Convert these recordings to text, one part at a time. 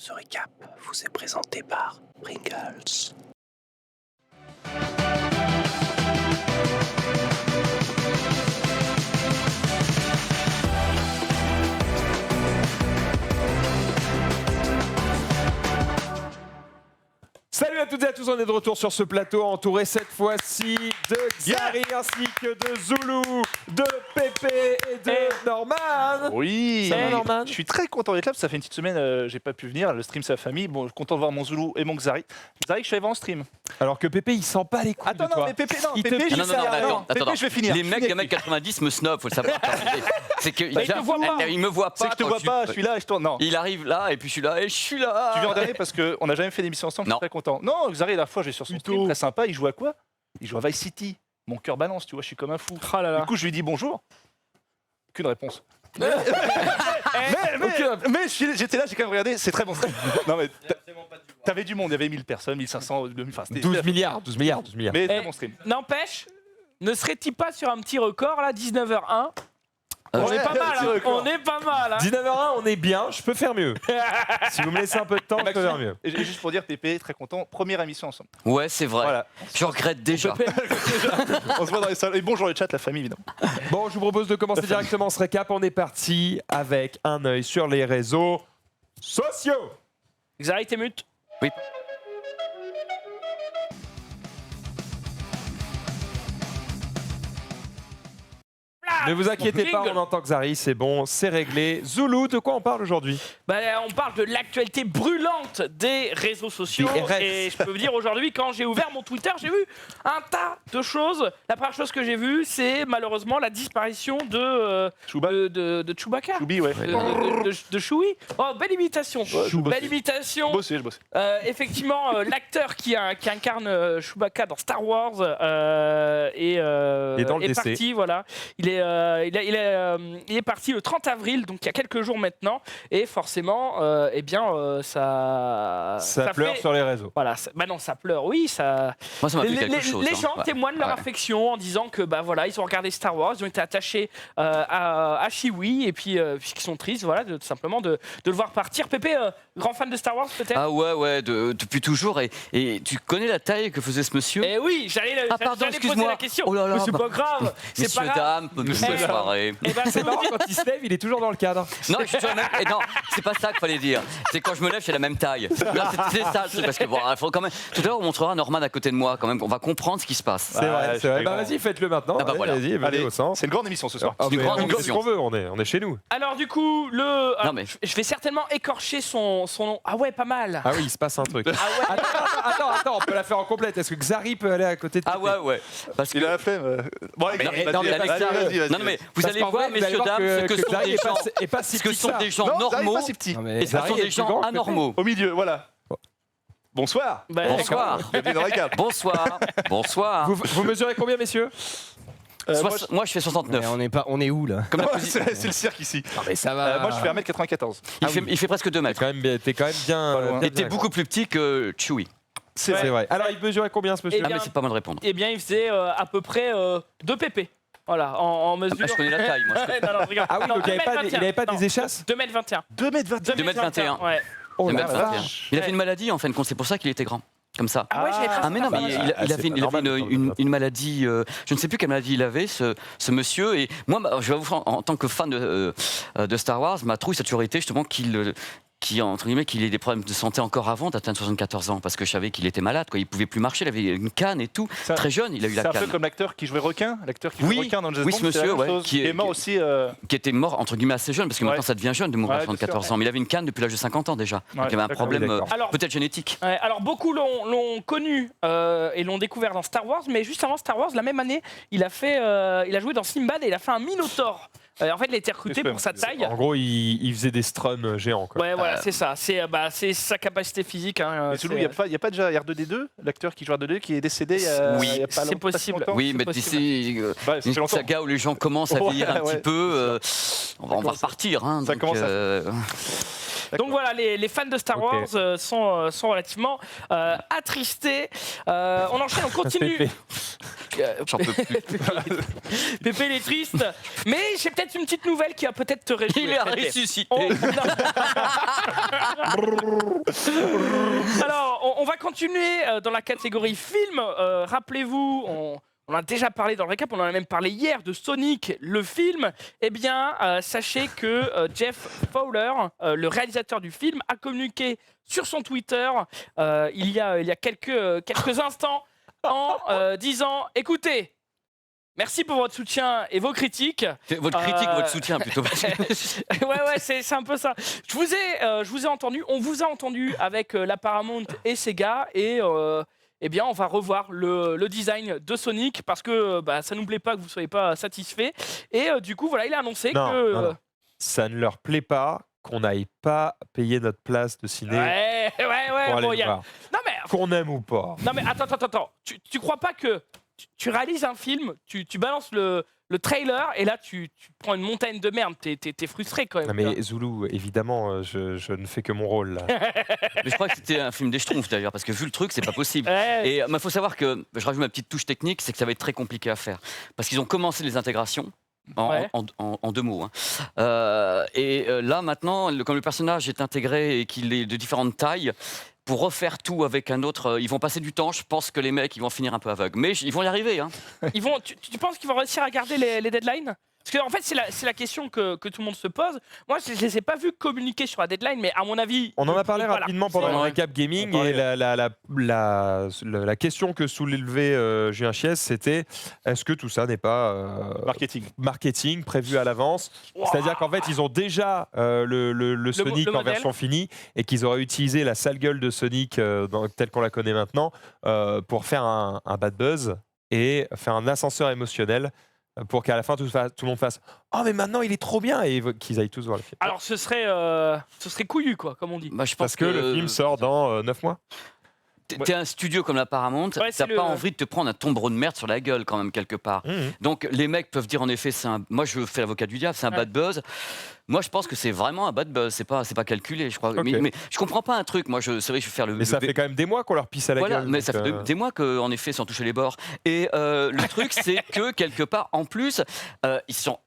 Ce récap vous est présenté par Pringles. Salut à toutes et à tous, on est de retour sur ce plateau entouré cette fois-ci de Xari ainsi que de Zoulou, de Pépé et de Norman. Oui, Ça va, Norman? Je suis très content d'être là, parce que ça fait une petite semaine, j'ai pas pu venir, le stream c'est la famille. Bon, je suis content de voir mon Zoulou et mon Xari. Xari, je suis allé voir en stream. Alors que Pépé il sent pas les couilles Attends, de toi. non, mais Pépé, Il te Pépé, pique je ça, vais attends. je vais finir. Les mecs de 1m90 me snobent, faut le savoir. C'est que Bah, il te voit pas. il me voit pas. C'est que je te quand vois pas, je suis là et je tourne. Non. Il arrive là et puis je suis là et je suis là. Tu viens en dernier parce qu'on n'a jamais fait d'émission ensemble, je suis Non. très content. Non, Xari, la fois, j'ai sur son Plutôt. stream, très sympa, il joue à quoi? Il joue à Vice City. Mon cœur balance, tu vois, je suis comme un fou. Ah là là. Du coup, je lui dis bonjour. Aucune réponse. Ok. Mais j'étais là, j'ai quand même regardé, c'est très bon. Non, mais t'avais du monde, il y avait 1000 personnes, 1500, 2000, enfin, c'était 12 milliards. Mais très Eh, bon stream. N'empêche, ne serait-il pas sur un petit record là, 19h01? On Ouais, est pas mal, petit hein. record. On est pas mal. Hein. 19h01, on est bien, je peux faire mieux. Si vous me laissez un peu de temps, je peux faire mieux. Et juste pour dire, Pépé, très content, première émission ensemble. Ouais, c'est vrai. Voilà. Je regrette déjà. On se voit dans les salles. Et bonjour le chat, la famille, évidemment. Bon, je vous propose de commencer directement ce récap. On est parti avec un œil sur les réseaux sociaux. Xari, t'es mute. Oui. Ne vous inquiétez pas, on entend Xari, c'est bon, c'est réglé. Zoulou, de quoi on parle aujourd'hui? On parle de l'actualité brûlante des réseaux sociaux. Des RS. Et je peux vous dire aujourd'hui, quand j'ai ouvert mon Twitter, j'ai vu un tas de choses. La première chose que j'ai vue, c'est malheureusement la disparition de Chouba. de Chewbacca. Choubi, ouais. De Chewie. Oh, belle imitation. Chouba. Belle imitation. Je bossais. Effectivement, l'acteur qui incarne Chewbacca dans Star Wars Et dans le est décès. parti. Voilà, il est parti le 30 avril, donc il y a quelques jours maintenant, et forcément, Ça pleure fait- sur les réseaux. Voilà, non, ça pleure. Oui, ça. Moi, ça m'a fait Les, quelque chose. les hein. gens Ouais. témoignent leur Ouais. affection en disant que ils ont regardé Star Wars, ils ont été attachés à Chewie et puis qu'ils sont tristes, voilà, tout simplement de le voir partir. Pépé, grand fan de Star Wars peut-être. Ah ouais, depuis toujours. Et tu connais la taille que faisait ce monsieur? Eh oui, j'allais pardon, poser excuse-moi. la question. Oh là là, Mais c'est bah, pas grave. C'est Messieurs, pas grave. dames, bonne Eh, soirée. Eh ben, C'est marrant, quand il se lève, il est toujours dans le cadre. Non, je suis sur la même... non, c'est pas ça qu'il fallait dire. C'est quand je me lève, j'ai la même taille. Là, c'est ça le truc, parce que bon, il faut quand même. Tout à l'heure, on montrera Norman à côté de moi, quand même. On va comprendre ce qui se passe. C'est vrai, je c'est vrai. suis Bah grand. vas-y, faites-le maintenant. Ah bah Allez, voilà. Vas-y, venez Allez, au centre. c'est une grande émission ce soir. Ah, une mais grande on fait ce émission. qu'on veut, on est chez nous. Alors du coup, mais- je vais certainement écorcher son nom. Ah ouais, pas mal. Ah oui, il se passe un truc. Ah ouais. Attends, on peut la faire en complète. Est-ce que Xari peut aller à côté de Ah Pépé? ouais. Parce que. Il a la flemme. Bon, Mais vas-y, non, mais vas-y, Alexa, vas-y. Non, mais vous Parce allez qu'en voir, vrai, vous allez messieurs, voir dames, ce que sont Xari des gens. est pas si Ce que petit sont que des ça. gens Non, Xari est normaux. pas si petit. Non, mais Et ce Xari sont est des plus gens grand que Pépé. anormaux. Au milieu, voilà. Bonsoir. Bonsoir. Bienvenue dans la cave. Bonsoir. Bonsoir. Vous mesurez combien, messieurs? Moi, je fais 69. On est où là? Comme la Moi, position. c'est le cirque ici. Non, mais ça va. Moi, je fais 1m94. Il fait presque 2 mètres. T'es quand même bien. loin. Et t'es beaucoup plus petit que Chewie. C'est vrai. Alors, il mesurait combien ce monsieur? Eh Ah, bien, mais c'est pas mal de répondre. Eh bien, il faisait à peu près 2 pp. Voilà, en mesure. Ah, je connais la taille, moi. Non, regarde. Ah oui, Non, donc il n'avait pas 2m21. des échasses? 2m21. 2m22. 2m21. Ouais. Oh la 2m21. vache. Il a fait une maladie, en fin de compte. C'est pour ça qu'il était grand. Comme ça. Ah ouais, j'avais pas Ah mais non, mais il a c'est fait, pas il avait normal, une maladie, je ne sais plus quelle maladie il avait, ce monsieur. Et moi, je vais vous dire, en tant que fan de Star Wars, ma trouille, ça a toujours été justement entre guillemets, qu'il ait des problèmes de santé encore avant d'atteindre 74 ans, parce que je savais qu'il était malade, quoi. Il pouvait plus marcher, il avait une canne et tout. Ça- Très jeune, il a eu la C'est un canne. peu comme l'acteur qui jouait requin. L'acteur qui jouait Oui, requin dans James oui, Bond, ce c'est la monsieur, même ouais, chose. qui Qui est- est mort aussi. Qui était mort entre guillemets assez jeune, parce que Ouais. maintenant ça devient jeune de mourir Ouais, à 74 bien sûr. ans. Mais il avait une canne depuis l'âge de 50 ans déjà. Donc il y avait un d'accord, problème oui, d'accord. Alors- peut-être génétique. Ouais, alors beaucoup l'ont connu et l'ont découvert dans Star Wars, mais juste avant Star Wars, la même année, il a joué dans Sinbad et il a fait un Minotaur. En fait, il a été recruté pour sa taille. En gros, il faisait des strums géants, quoi. Ouais, voilà, c'est ça. C'est sa capacité physique. Hein, Mais Zoulou, il n'y a pas déjà R2D2, l'acteur qui joue R2D2, qui est décédé il y a, Oui, il y a pas c'est longtemps, pas si possible. longtemps. Oui, mais possible. d'ici Ouais, ça fait une longtemps. saga où les gens commencent à vieillir un Ouais, petit peu, on va commence- repartir. Hein, ça donc, commence à- Donc voilà, les fans de Star Ok. Wars sont relativement attristés. On enchaîne, on continue. Pépé. J'en peux plus. Pépé, il est triste. Mais j'ai peut-être une petite nouvelle qui va peut-être te réjouir. Il a Pépé. ressuscité. On- Alors, on va continuer dans la catégorie film. Rappelez-vous, on a déjà parlé dans le récap, on en a même parlé hier de Sonic, le film. Eh bien, sachez que Jeff Fowler, le réalisateur du film, a communiqué sur son Twitter il y a quelques instants en disant « Écoutez, merci pour votre soutien et vos critiques. » Votre critique, votre soutien plutôt. Ouais, c'est un peu ça. Je vous ai entendu, on vous a entendu avec la Paramount et Sega et eh bien, on va revoir le design de Sonic parce que ça nous plaît pas que vous soyez pas satisfait. Et du coup, voilà, il a annoncé que non. Ça ne leur plaît pas qu'on n'aille pas payer notre place de ciné ouais, pour aller bon, le voir. Non mais Qu'on aime ou pas. non mais attends. Tu crois pas que tu réalises un film, tu balances le trailer et là tu prends une montagne de merde, t'es frustré quand même. Non mais Zoulou, évidemment, je ne fais que mon rôle là. Mais je crois que c'était un film des Schtroumpfs d'ailleurs, parce que vu le truc, c'est pas possible. Ouais. Et il faut savoir que, je rajoute ma petite touche technique, c'est que ça va être très compliqué à faire. Parce qu'ils ont commencé les intégrations. En 2 mots. Là, maintenant, comme le personnage est intégré et qu'il est de différentes tailles, pour refaire tout avec un autre, ils vont passer du temps. Je pense que les mecs, ils vont finir un peu aveugles. Mais ils vont y arriver. Hein. Tu penses qu'ils vont réussir à garder les deadlines ? Parce qu'en fait, c'est la question que tout le monde se pose. Moi, je ne les ai pas vus communiquer sur la deadline, mais à mon avis... On en a parlé rapidement pendant le récap gaming et la question que soulevait Julien Chies, c'était est-ce que tout ça n'est pas marketing prévu à l'avance? C'est-à-dire qu'en fait, ils ont déjà le Sonic en version finie et qu'ils auraient utilisé la sale gueule de Sonic telle qu'on la connaît maintenant pour faire un bad buzz et faire un ascenseur émotionnel pour qu'à la fin tout le monde fasse « Oh mais maintenant il est trop bien !» et qu'ils aillent tous voir le film. Alors ce serait couillu quoi, comme on dit. Bah, je pense Parce que le film sort dans 9 mois. T'es un studio comme la Paramount, t'as pas envie de te prendre un tombereau de merde sur la gueule quand même quelque part. Donc les mecs peuvent dire en effet, moi je fais l'avocat du diable, c'est un bad buzz. Moi je pense que c'est vraiment un bad buzz, c'est pas calculé, je crois. Okay. Mais je comprends pas un truc. Moi c'est vrai que je vais faire le. Mais ça fait quand même des mois qu'on leur pisse à la gueule. Mais ça fait des mois qu'en effet sans toucher les bords. Et le truc c'est que quelque part en plus,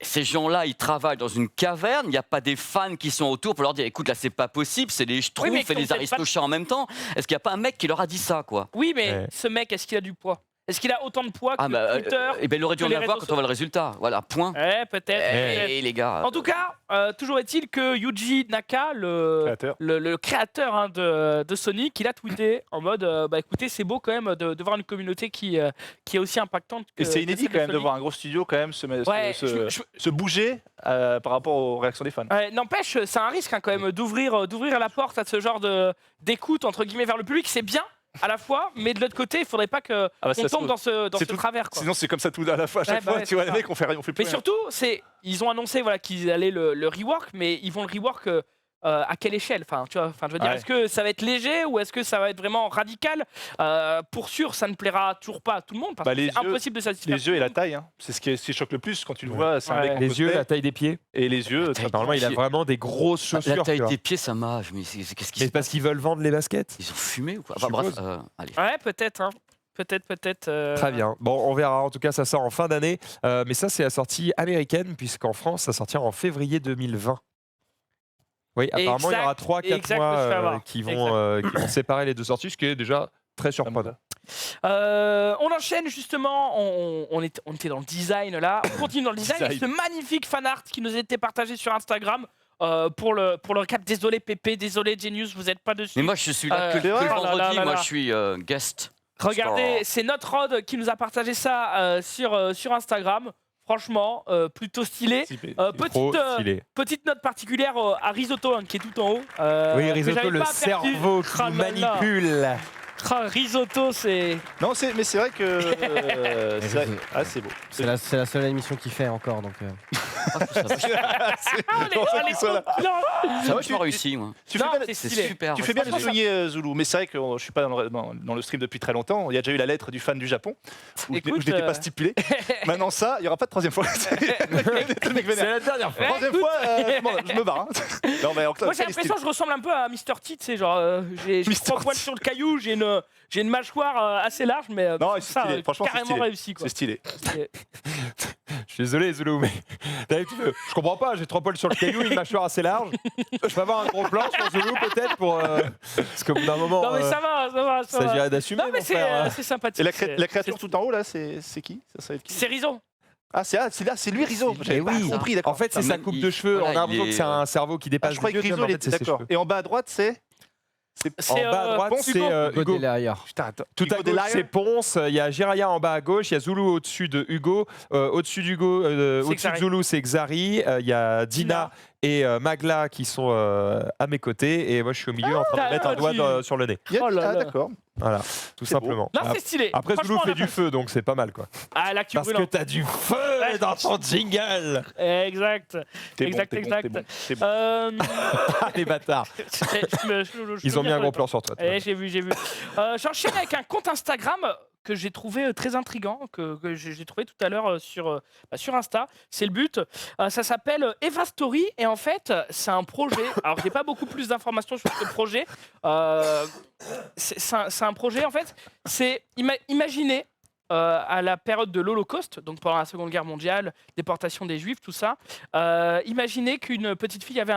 ces gens-là ils travaillent dans une caverne. Il n'y a pas des fans qui sont autour pour leur dire écoute là c'est pas possible, c'est les Schtroumpfs et les Aristochats en même temps. Est-ce qu'il n'y a pas un mec qui leur a dit ça quoi? Oui mais ce mec est-ce qu'il a du poids? Est-ce qu'il a autant de poids que Twitter? Il aurait dû en avoir quand on voit le résultat. Voilà, point. Peut-être. Les gars. En tout cas, toujours est-il que Yuji Naka, le créateur de Sonic, il a tweeté en mode écoutez, c'est beau quand même de voir une communauté qui est aussi impactante. Et c'est inédit quand même de voir un gros studio quand même se bouger par rapport aux réactions des fans. N'empêche, c'est un risque quand même d'ouvrir la porte à ce genre d'écoute entre guillemets vers le public. C'est bien. À la fois, mais de l'autre côté, il faudrait pas qu'on tombe dans ce travers. Quoi. Sinon, c'est comme ça tout à la fois. À chaque fois, tu vois, les mecs, on fait plus mais surtout, ils ont annoncé qu'ils allaient le rework, mais ils vont le rework à quelle échelle? Enfin, je veux dire, est-ce que ça va être léger ou est-ce que ça va être vraiment radical? Pour sûr, ça ne plaira toujours pas à tout le monde parce que c'est impossible de satisfaire. Les yeux et la taille, hein. C'est ce qui choque le plus quand tu le vois. C'est un mec les yeux, la taille des pieds. Et les yeux. Normalement, il a vraiment des grosses chaussures. La taille des pieds, ça mâche. Mais qu'est-ce qui se passe? Parce qu'ils veulent vendre les baskets. Ils ont fumé ou quoi? Enfin, bref, allez. Ouais, peut-être. Hein. Peut-être. Très bien. Bon, on verra. En tout cas, ça sort en fin d'année. Mais ça, c'est la sortie américaine, puisqu'en France, ça sortira en février 2020. Oui, apparemment, il y aura 3-4 mois qui vont séparer les deux sorties, ce qui est déjà très surprenant. On enchaîne justement, on était dans le design là, on continue dans le design. Et ce magnifique fan art qui nous a été partagé sur Instagram. Pour le récap, désolé Pépé, désolé Genius, vous n'êtes pas dessus. Mais moi je suis là que le vendredi, moi je suis guest. Regardez, c'est notre Rod qui nous a partagé ça sur Instagram. Franchement, plutôt stylé. Petite note particulière à Risotto qui est tout en haut. Oui, Risotto, le cerveau qui manipule. Risotto, c'est... Non, mais c'est vrai que... c'est beau. C'est la seule émission qu'il fait encore, donc... Ça va, tu m'as réussi, moi. C'est super. Tu fais bien de souligner, Zoulou, mais c'est vrai que je ne suis pas dans le stream depuis très longtemps. Il y a déjà eu la lettre du fan du Japon, où je n'étais pas stipulé. Maintenant ça, il n'y aura pas de troisième fois. C'est la dernière fois. Troisième fois, je me barre. Moi j'ai l'impression que je ressemble un peu à Mr. T, c'est genre j'ai 3 poils sur le caillou, j'ai une mâchoire assez large, mais non, ça franchement, carrément réussi. C'est stylé. Je suis désolé, Zoulou, mais je comprends pas. J'ai 3 poils sur le caillou, une mâchoire assez large. Je peux avoir un gros plan sur Zoulou, peut-être, pour. Parce qu'au bout d'un moment. Non, mais ça va. Ça dirait d'assumer. Non, mais mon frère. c'est sympathique. Et la créature tout en haut, là, c'est qui? Ça va être qui? C'est Rizzo. Ah, c'est lui, Rizzo. Eh J'avais pas oui. compris, d'accord. En fait, c'est Ah, sa mais coupe il- de cheveux. voilà, On a il l'impression est- que c'est un cerveau qui dépasse Je croyais que du dieu, Rizzo, mais il en fait, était c'est ses d'accord. cheveux. Et en bas à droite, c'est. C'est En bas à droite, Ponce c'est Hugo. Hugo. Hugo derrière. Putain, attends. Tout à Hugo gauche, Delaire. c'est Ponce. Il y a Jiraya en bas à gauche. Il y a Zoulou au-dessus de Hugo. Au-dessus d'Hugo, au-dessus Xari. de Zoulou, c'est Xari. Il y a Dina et Magla qui sont à mes côtés. Et moi, je suis au milieu en train de mettre un doigt sur le nez. Oh là là. D'accord. Voilà, tout C'est beau. simplement. Là, c'est stylé. Après, Zoulou Franchement, fait la du passe. feu, donc c'est pas mal, quoi. Ah, là, tu Parce brûles. que t'as du feu dans ton jingle. Exact. T'es Exact, bon, exact. t'es bon, t'es bon. Ah, les bâtards. Ils ont mis un gros plan sur toi. toi. J'ai vu. J'enchaîne avec un compte Instagram que j'ai trouvé très intriguant, que j'ai trouvé tout à l'heure sur Insta. C'est le but. Ça s'appelle Eva Story et en fait, c'est un projet. Alors, j'ai pas beaucoup plus d'informations sur ce projet. C'est un projet, en fait. C'est imaginez à la période de l'Holocauste, donc pendant la Seconde Guerre mondiale, déportation des Juifs, tout ça. Imaginez qu'une petite fille avait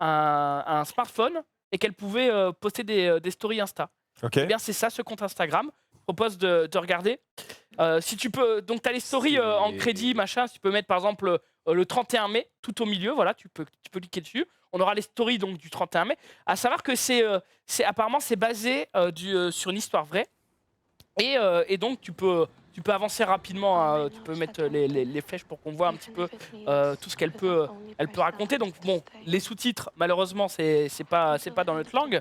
un smartphone et qu'elle pouvait poster des stories Insta. Ok. Eh bien, c'est ça, ce compte Instagram. Je propose de regarder. Si tu peux, donc tu as les stories en crédit, machin. Si tu peux mettre par exemple le 31 mai, tout au milieu, voilà, tu peux cliquer dessus. On aura les stories donc du 31 mai. À savoir que apparemment c'est basé sur une histoire vraie. Et donc tu peux avancer rapidement, hein, tu peux mettre les flèches pour qu'on voit un petit peu tout ce qu'elle peut raconter. Donc bon, les sous-titres malheureusement c'est pas dans notre langue.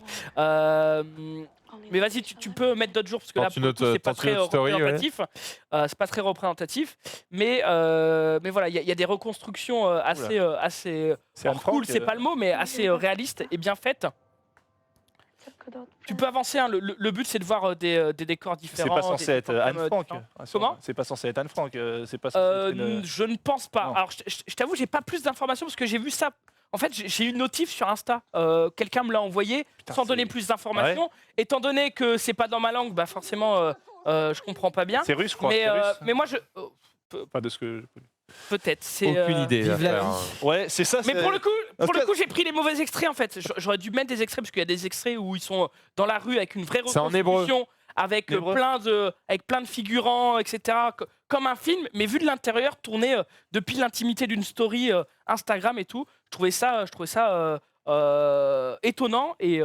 Mais vas-y, tu peux mettre d'autres jours parce que là pour le coup, c'est pas très représentatif. C'est pas très représentatif. Mais voilà, il y a des reconstructions assez C'est Anne cool, Frank, c'est pas le mot, mais assez réalistes et bien faites. Tu peux avancer, hein, le but c'est de voir des décors C'est différents. pas censé des être décors Anne Frank. différents. Ah, Comment ? C'est pas censé être Anne Frank. C'est pas censé être une- Je ne pense pas. Non. Alors je t'avoue, j'ai pas plus d'informations parce que j'ai vu ça. En fait, j'ai eu une notif sur Insta. Quelqu'un me l'a envoyé sans donner plus d'informations. Étant donné que c'est pas dans ma langue, bah forcément, je comprends pas bien. C'est russe, je crois. Mais, c'est russe. mais moi, Pas de ce que. peut-être. C'est, Aucune idée. vive la frère. vie. Ouais, c'est ça. Mais c'est- pour le En tout cas- coup, j'ai pris les mauvais extraits en fait. J'aurais dû mettre des extraits parce qu'il y a des extraits où ils sont dans la rue avec une vraie C'est en hébreu. reconstruction, avec Hébreu. plein de figurants, etc. Comme un film, mais vu de l'intérieur, tourné depuis l'intimité d'une story Instagram et tout. Je trouvais ça étonnant et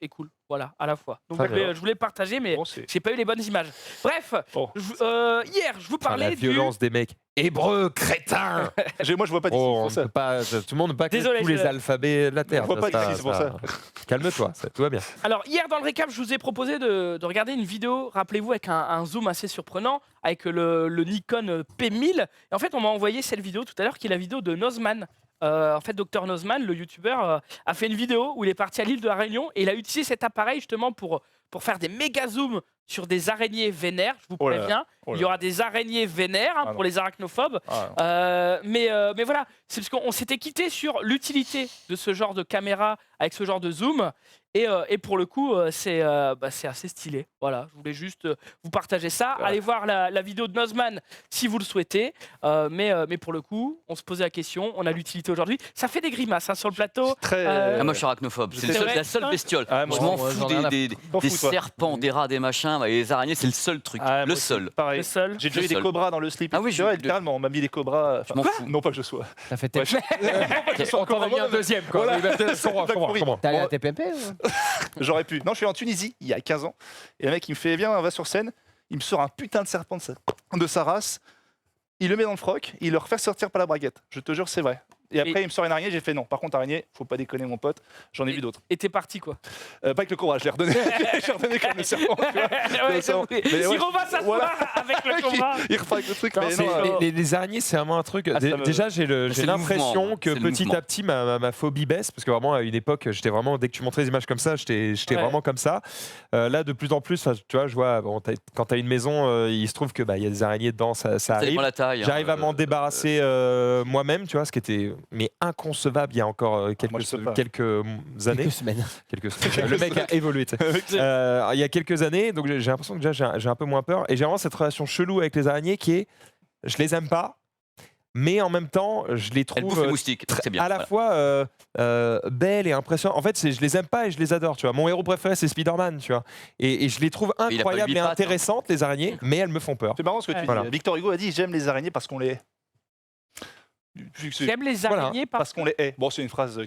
cool. Voilà, à la fois. Donc Très bien. je voulais partager, mais Bon, c'est- j'ai pas eu les bonnes images. Bref, Bon. hier, je vous Putain, parlais la violence des mecs. Hébreux, crétin. Moi, je vois pas d'ici, Oh, c'est on pour ça. ne peut pas, tout le monde ne peut pas connaître Désolé, tous les je- alphabets de la Terre. On voit pas ça, d'ici, c'est pour ça. Calme-toi, tout va bien. Alors, hier, dans le récap, je vous ai proposé de regarder une vidéo, rappelez-vous, avec un zoom assez surprenant, avec le Nikon P1000. Et en fait, on m'a envoyé cette vidéo tout à l'heure, qui est la vidéo de Nozman. En fait, Dr Nozman, le youtubeur, a fait une vidéo où il est parti à l'île de la Réunion et il a utilisé cet appareil justement pour faire des méga zooms sur des araignées vénères. Je vous Oh là là. préviens, Oh là il y aura des araignées vénères hein, Ah pour non. les arachnophobes. Ah, Mais voilà, c'est parce qu'on s'était quitté sur l'utilité de ce genre de caméra avec ce genre de zoom. Et pour le coup, c'est assez stylé. Voilà, je voulais juste vous partager ça. Voilà. Allez voir la vidéo de Nozman si vous le souhaitez. Mais pour le coup, on se posait la question, on a l'utilité aujourd'hui. Ça fait des grimaces hein, sur le plateau. Très. Ah, moi je suis arachnophobe, c'est C'est vrai la seule bestiole. Ah, moi, Je m'en moi, fous j'en ai rien à des T'en fous, toi. serpents, des rats, des machins, et les araignées c'est le seul truc, Ah, moi le aussi, seul. Pareil. Le seul. J'ai déjà Le eu des seul. cobras dans le slip. Ah oui, c'est vrai, je- littéralement, on m'a mis des cobras. Je m'en fous. Non, pas que je sois. T'as fait Ouais, tes... On t'en a mis un deuxième, quoi. Voilà. Oui, bah, je comprends. T'es allé à TPP ou... J'aurais pu. Non, je suis en Tunisie, il y a 15 ans. Et le mec, il me fait, viens, on va sur scène. Il me sort un putain de serpent de sa race. Il le met dans le froc. Il le refait sortir par la braguette. Je te jure, c'est vrai. Et après, il me sort une araignée. J'ai fait non. Par contre, araignée, faut pas déconner, mon pote. J'en ai vu d'autres. Et t'es parti quoi. Pas avec le cobra, je l'ai redonné. Je l'ai redonné comme le serpent. Tu vois. Ouais, ça, mais mais ouais, il reva s'asseoir voilà. avec le combat. il refait avec le truc. Putain, Mais c'est- non, Les araignées, c'est vraiment un truc. Ah, ça me- Déjà, j'ai C'est le l'impression mouvement, que c'est le petit mouvement. à petit, ma phobie baisse. Parce que vraiment, à une époque, j'étais vraiment, dès que tu montrais des images comme ça, j'étais Ouais. vraiment comme ça. Là, de plus en plus, tu vois, je vois, bon, quand tu as une maison, il se trouve qu'il y a des araignées dedans, ça Ça arrive. dépend la taille. J'arrive à m'en débarrasser moi-même, tu vois, ce qui était inconcevable il y a encore moi, je quelques sais pas. années. Quelques semaines. Le mec a évolué. Tu sais. Il y a quelques années, donc j'ai l'impression que déjà j'ai un peu moins peur. Et j'ai vraiment cette relation chelou avec les araignées qui est, je les aime pas, mais en même temps, je les Elle bouffe trouve les moustiques, c'est bien. à la fois belles et impressionnantes. En fait, je les aime pas et je les adore. Tu vois, mon héros préféré, c'est Spider-Man. Tu vois, et je les trouve il a pas incroyables huit et pattes, intéressantes, les araignées, mais elles me font peur. C'est marrant ce que tu dis. Voilà. Victor Hugo a dit j'aime les araignées parce qu'on les hait. J'aime les araignées Parce qu'on les hait. Bon, c'est une phrase.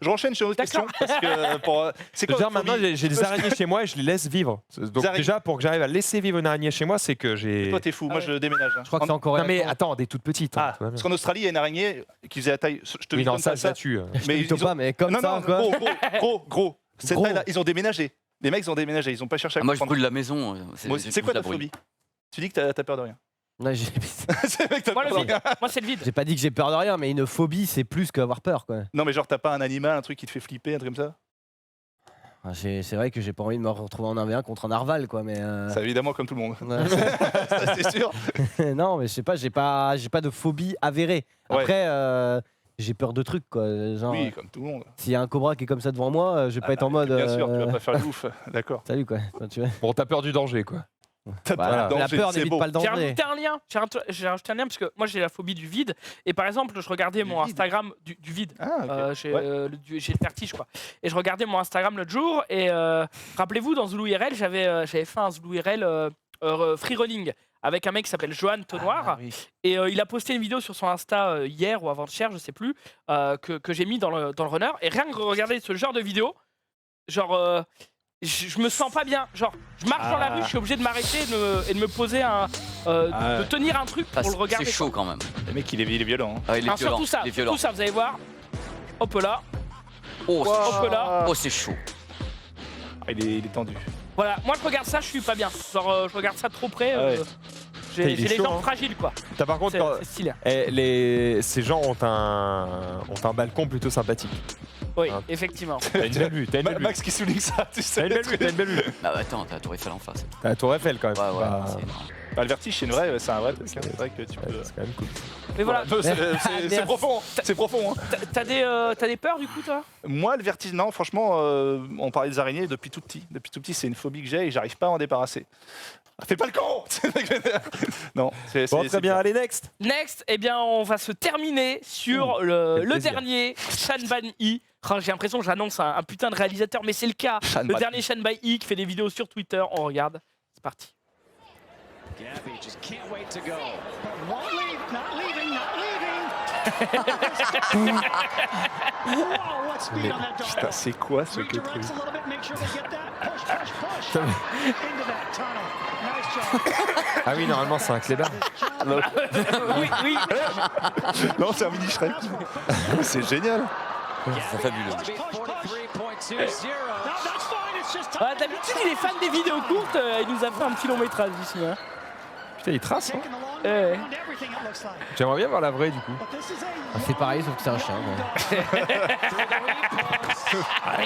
Je renchaîne sur une autre question. D'accord. Parce que c'est quoi Déjà, votre maintenant, phobie j'ai des araignées chez moi et je les laisse vivre. Donc araignées. déjà, pour que j'arrive à laisser vivre une araignée chez moi, c'est que j'ai... Toi, t'es fou. Moi, je déménage. hein. Je crois que c'est en Corée. Non mais attends, des toutes petites. hein, Ah, tout va bien. parce qu'en Australie, il y a une araignée qui faisait la taille. Je te Oui, donne non, ça, pas ça tue. Mais Plutôt ils ont- pas, mais comme Non, ça, non, quoi. gros. Cette Gros. taille-là, ils ont déménagé. Les mecs, ils ont déménagé. Ils ont pas cherché à Ah, moi, je comprendre. brûle la maison. C'est quoi ta phobie? Tu dis que t'as peur de rien. Non, C'est vrai que t'as Moi, peur le de vide. rien. Moi, c'est le vide. j'ai pas dit que j'ai peur de rien, mais une phobie, c'est plus qu'avoir peur, quoi. Non, mais genre, t'as pas un animal, un truc qui te fait flipper, un truc comme ça? C'est vrai que j'ai pas envie de me retrouver en 1v1 contre un narval, quoi, mais... C'est évidemment comme tout le monde. Ouais. Ça, c'est sûr. Non, mais je sais pas, j'ai pas de phobie avérée. Ouais. Après, j'ai peur de trucs, quoi. Genre, Oui, comme tout le monde. s'il y a un cobra qui est comme ça devant moi, je vais pas être en mode... Bien sûr, tu vas pas faire le ouf. D'accord. Salut, quoi. Enfin, tu vois. Bon, t'as peur du danger, quoi. T'as Voilà. pas de La danger, peur c'est n'évite beau. pas le J'ai danger. rajouté un lien. J'ai rajouté un lien parce que moi j'ai la phobie du vide. Et par exemple, je regardais Du mon vide Instagram du vide. Ah, ok. J'ai Ouais. j'ai le vertige quoi. Et je regardais mon Instagram l'autre jour et rappelez-vous dans Zulu IRL j'avais fait un Zulu IRL free running avec un mec qui s'appelle Johan Tonoir Ah, oui. et il a posté une vidéo sur son Insta hier ou avant-hier je sais plus que j'ai mis dans le runner et rien que regarder ce genre de vidéo genre je me sens pas bien. Genre, je marche dans la rue, je suis obligé de m'arrêter et de me poser de tenir un truc pour Ah, le regarder. c'est chaud quand même. Le mec, il est violent. hein. Ah, il est Alors, violent. surtout ça, il est violent. vous allez voir. Hop là, Oh, c'est chaud. hop là. Oh, c'est chaud. Ah, il est tendu. Voilà, moi je regarde ça, je suis pas bien. Genre, je regarde ça trop près. Ouais. J'ai Il est les chaud, jambes hein. fragiles quoi. T'as par contre, C'est quand- c'est stylé. ces gens ont un balcon plutôt sympathique. Oui, Ah. effectivement. T'as une belle vue, t'as une belle vue. Max qui souligne ça, tu sais. T'as une belle vue, t'as une belle vue. Ah, bah, attends, t'as la Tour Eiffel en face. T'as la Tour Eiffel quand même. Ouais, ouais. Bah, c'est énorme. Bah, le vertige, c'est un vrai truc. hein. C'est vrai que tu peux. c'est quand même cool. Mais voilà, C'est profond. C'est profond. hein. t'as des peurs du coup toi? Moi, le vertige, non, franchement, on parlait des araignées depuis tout petit. Depuis tout petit, c'est une phobie que j'ai et j'arrive pas à en débarrasser. Ah, fais pas le con. Non, Bon, très bien, allez, next. Next, eh bien, on va se terminer sur le plaisir. dernier Shan Ban-Yi. Oh, j'ai l'impression que j'annonce un putain de réalisateur, mais c'est le cas. Shan Le Ban- dernier Shan Ban-Yi qui fait des vidéos sur Twitter. On regarde. C'est parti. Gabby just can't wait to go. But won't leave, not leaving, not leaving. Whoa, what speed on that Putain, dog. c'est quoi ce que Redirects a little bit, make sure they get that. Push, push, push. Into that tunnel. Nice job. Ah oui, normalement, c'est un clébard. Oui, oui. Non, c'est un mini Shrek. C'est génial. C'est fabuleux. Push, push, push. No, that's fine, it's just Ah, D'habitude, il est fan des vidéos courtes. Il nous a fait un petit long métrage ici. Hein. Putain, il trace. Hein. taking the long Eh. way around everything, it looks like. J'aimerais bien voir la vraie du coup. But this is a C'est pareil, sauf que c'est un chien.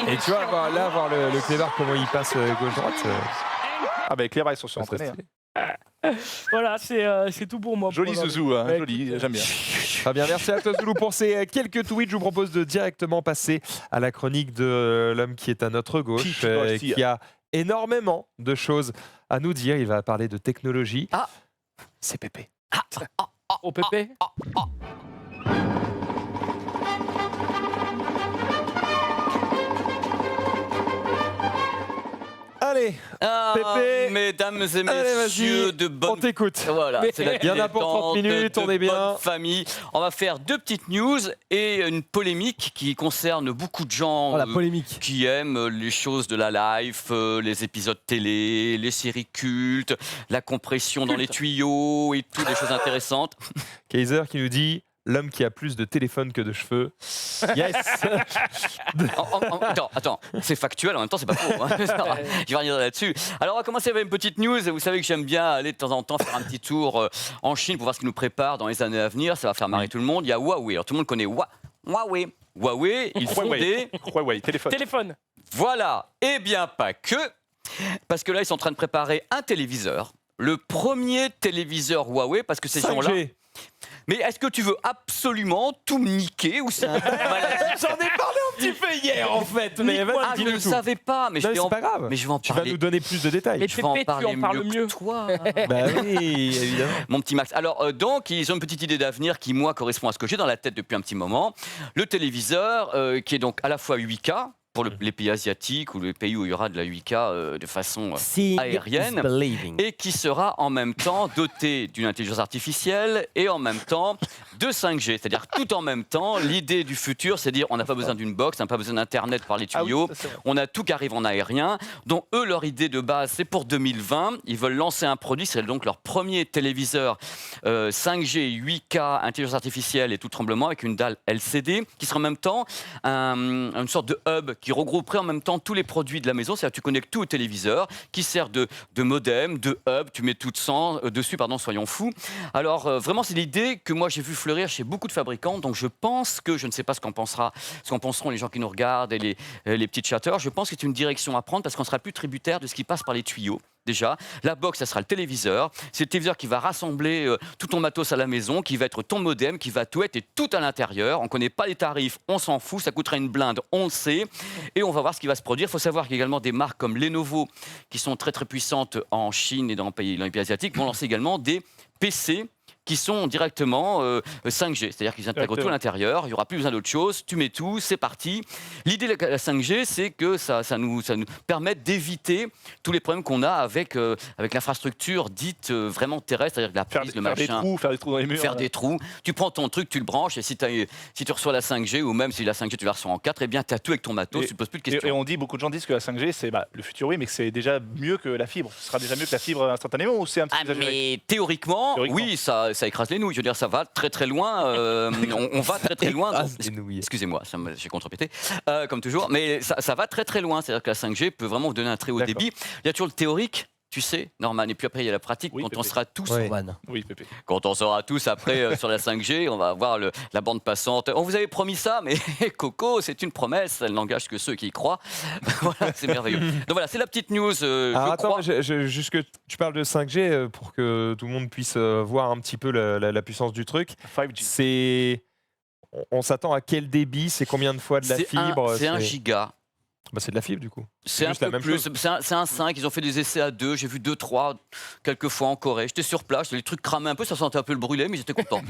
Et tu vois, voir le clébard, comment il passe gauche-droite. Ah, bah, Claire, ils sont ça serait surentraînés. stylé. Voilà, c'est tout pour moi. Joli pour aujourd'hui. Zouzou, hein, Ouais, joli, écoute, j'aime bien. Très bien, merci à toi Zoulou pour ces quelques tweets. Je vous propose de directement passer à la chronique de l'homme qui est à notre gauche, qui a énormément de choses à nous dire. Il va parler de technologie. Ah. C'est Pépé. Au Pépé. Allez, Ah, Pépé. mesdames et Allez, messieurs, vas-y, de on bonnes t'écoute. Voilà, c'est la Il y en a pour 30 minutes, on est bien. bonne famille. On va faire deux petites news et une polémique qui concerne beaucoup de gens Oh, la polémique. qui aiment les choses de la life, les épisodes télé, les séries cultes, la compression dans les tuyaux et toutes des choses intéressantes. Kaiser qui nous dit l'homme qui a plus de téléphone que de cheveux. Yes. Attends, c'est factuel, en même temps, c'est pas faux. Hein. Je vais revenir là-dessus. Alors, on va commencer avec une petite news. Vous savez que j'aime bien aller de temps en temps faire un petit tour en Chine pour voir ce qui nous prépare dans les années à venir. Ça va faire marrer tout le monde. Il y a Huawei. Alors, tout le monde connaît Huawei. Huawei, ils font des... Huawei, téléphone. Téléphone. Voilà. Eh bien, pas que. Parce que là, ils sont en train de préparer un téléviseur. Le premier téléviseur Huawei, parce que ces gens-là... 5G. Mais est-ce que tu veux absolument tout me niquer ou c'est un peu maladif? J'en ai parlé un petit peu hier en fait, mais vas-y, Ah, je ne dis-nous le tout. savais pas, mais Non, je vais c'est en pas grave. Mais je vais en Tu vas parler. nous donner plus de détails. Mais Je vais en Pépé, tu en parles mieux. que toi. Bah oui, évidemment. Mon petit Max. Alors, donc, ils ont une petite idée d'avenir qui, moi, correspond à ce que j'ai dans la tête depuis un petit moment. Le téléviseur, qui est donc à la fois 8K, pour les pays asiatiques ou les pays où il y aura de la 8K de façon Seeing aérienne, is believing. et qui sera en même temps doté d'une intelligence artificielle et en même temps de 5G. C'est-à-dire tout en même temps. L'idée du futur, c'est dire on n'a pas besoin d'une box, on n'a pas besoin d'Internet par les Ah oui, tuyaux. ça, c'est vrai. On a tout qui arrive en aérien. Donc eux, leur idée de base, c'est pour 2020. Ils veulent lancer un produit, c'est donc leur premier téléviseur 5G, 8K, intelligence artificielle et tout tremblement avec une dalle LCD qui sera en même temps une sorte de hub qui regrouperait en même temps tous les produits de la maison. C'est-à-dire que tu connectes tout au téléviseur qui sert de modem, de hub, tu mets tout dessus, soyons fous. Alors vraiment, c'est l'idée que moi j'ai vu fleurir chez beaucoup de fabricants. Donc je pense que, je ne sais pas ce qu'en penseront les gens qui nous regardent et les petits chatteurs, je pense que c'est une direction à prendre parce qu'on sera plus tributaire de ce qui passe par les tuyaux. Déjà, la box, ça sera le téléviseur. C'est le téléviseur qui va rassembler tout ton matos à la maison, qui va être ton modem, qui va tout être et tout à l'intérieur. On ne connaît pas les tarifs, on s'en fout, ça coûtera une blinde, on le sait. Et on va voir ce qui va se produire. Il faut savoir qu'il y a également des marques comme Lenovo, qui sont très très puissantes en Chine et dans les pays asiatiques, vont lancer également des PC qui sont directement 5G, c'est-à-dire qu'ils intègrent tout à l'intérieur, il n'y aura plus besoin d'autre chose, tu mets tout, c'est parti. L'idée de la 5G, c'est que ça nous permet d'éviter tous les problèmes qu'on a avec l'infrastructure dite vraiment terrestre, c'est-à-dire la prise, le machin. Faire des trous dans les murs. Faire des trous, tu prends ton truc, tu le branches, et si tu reçois la 5G, ou même si la 5G tu la reçois en 4, eh bien tu as tout avec ton matos, tu ne poses plus de questions. Et on dit, beaucoup de gens disent que la 5G, c'est le futur, oui, mais que c'est déjà mieux que la fibre. Ce sera déjà mieux que la fibre instantanément ou c'est un petit peu exagéré? Mais théoriquement, oui, ça écrase les nouilles. Je veux dire, ça va très très loin. On va très très loin. Excusez-moi, j'ai contrepété, comme toujours. Mais ça va très très loin. C'est-à-dire que la 5G peut vraiment vous donner un très haut débit. Il y a toujours le théorique. Tu sais, Norman, et puis après il y a la pratique, Oui, quand on Pépé. sera tous, Oui, Pépé. quand on sera tous après sur la 5G, on va avoir la bande passante. On vous avait promis ça, mais Coco, c'est une promesse, elle n'engage que ceux qui y croient. Voilà, c'est merveilleux. Donc voilà, c'est la petite news. Alors attends, crois. juste que tu parles de 5G pour que tout le monde puisse voir un petit peu la puissance du truc. 5G. On s'attend à quel débit? C'est combien de fois de la fibre? C'est 1 giga. Bah, c'est de la fibre du coup. C'est un juste la peu même plus, chose. c'est un 5, ils ont fait des essais à 2, j'ai vu 2, 3, quelques fois en Corée. J'étais sur place, les trucs cramaient un peu, ça sentait un peu le brûlé, mais j'étais content.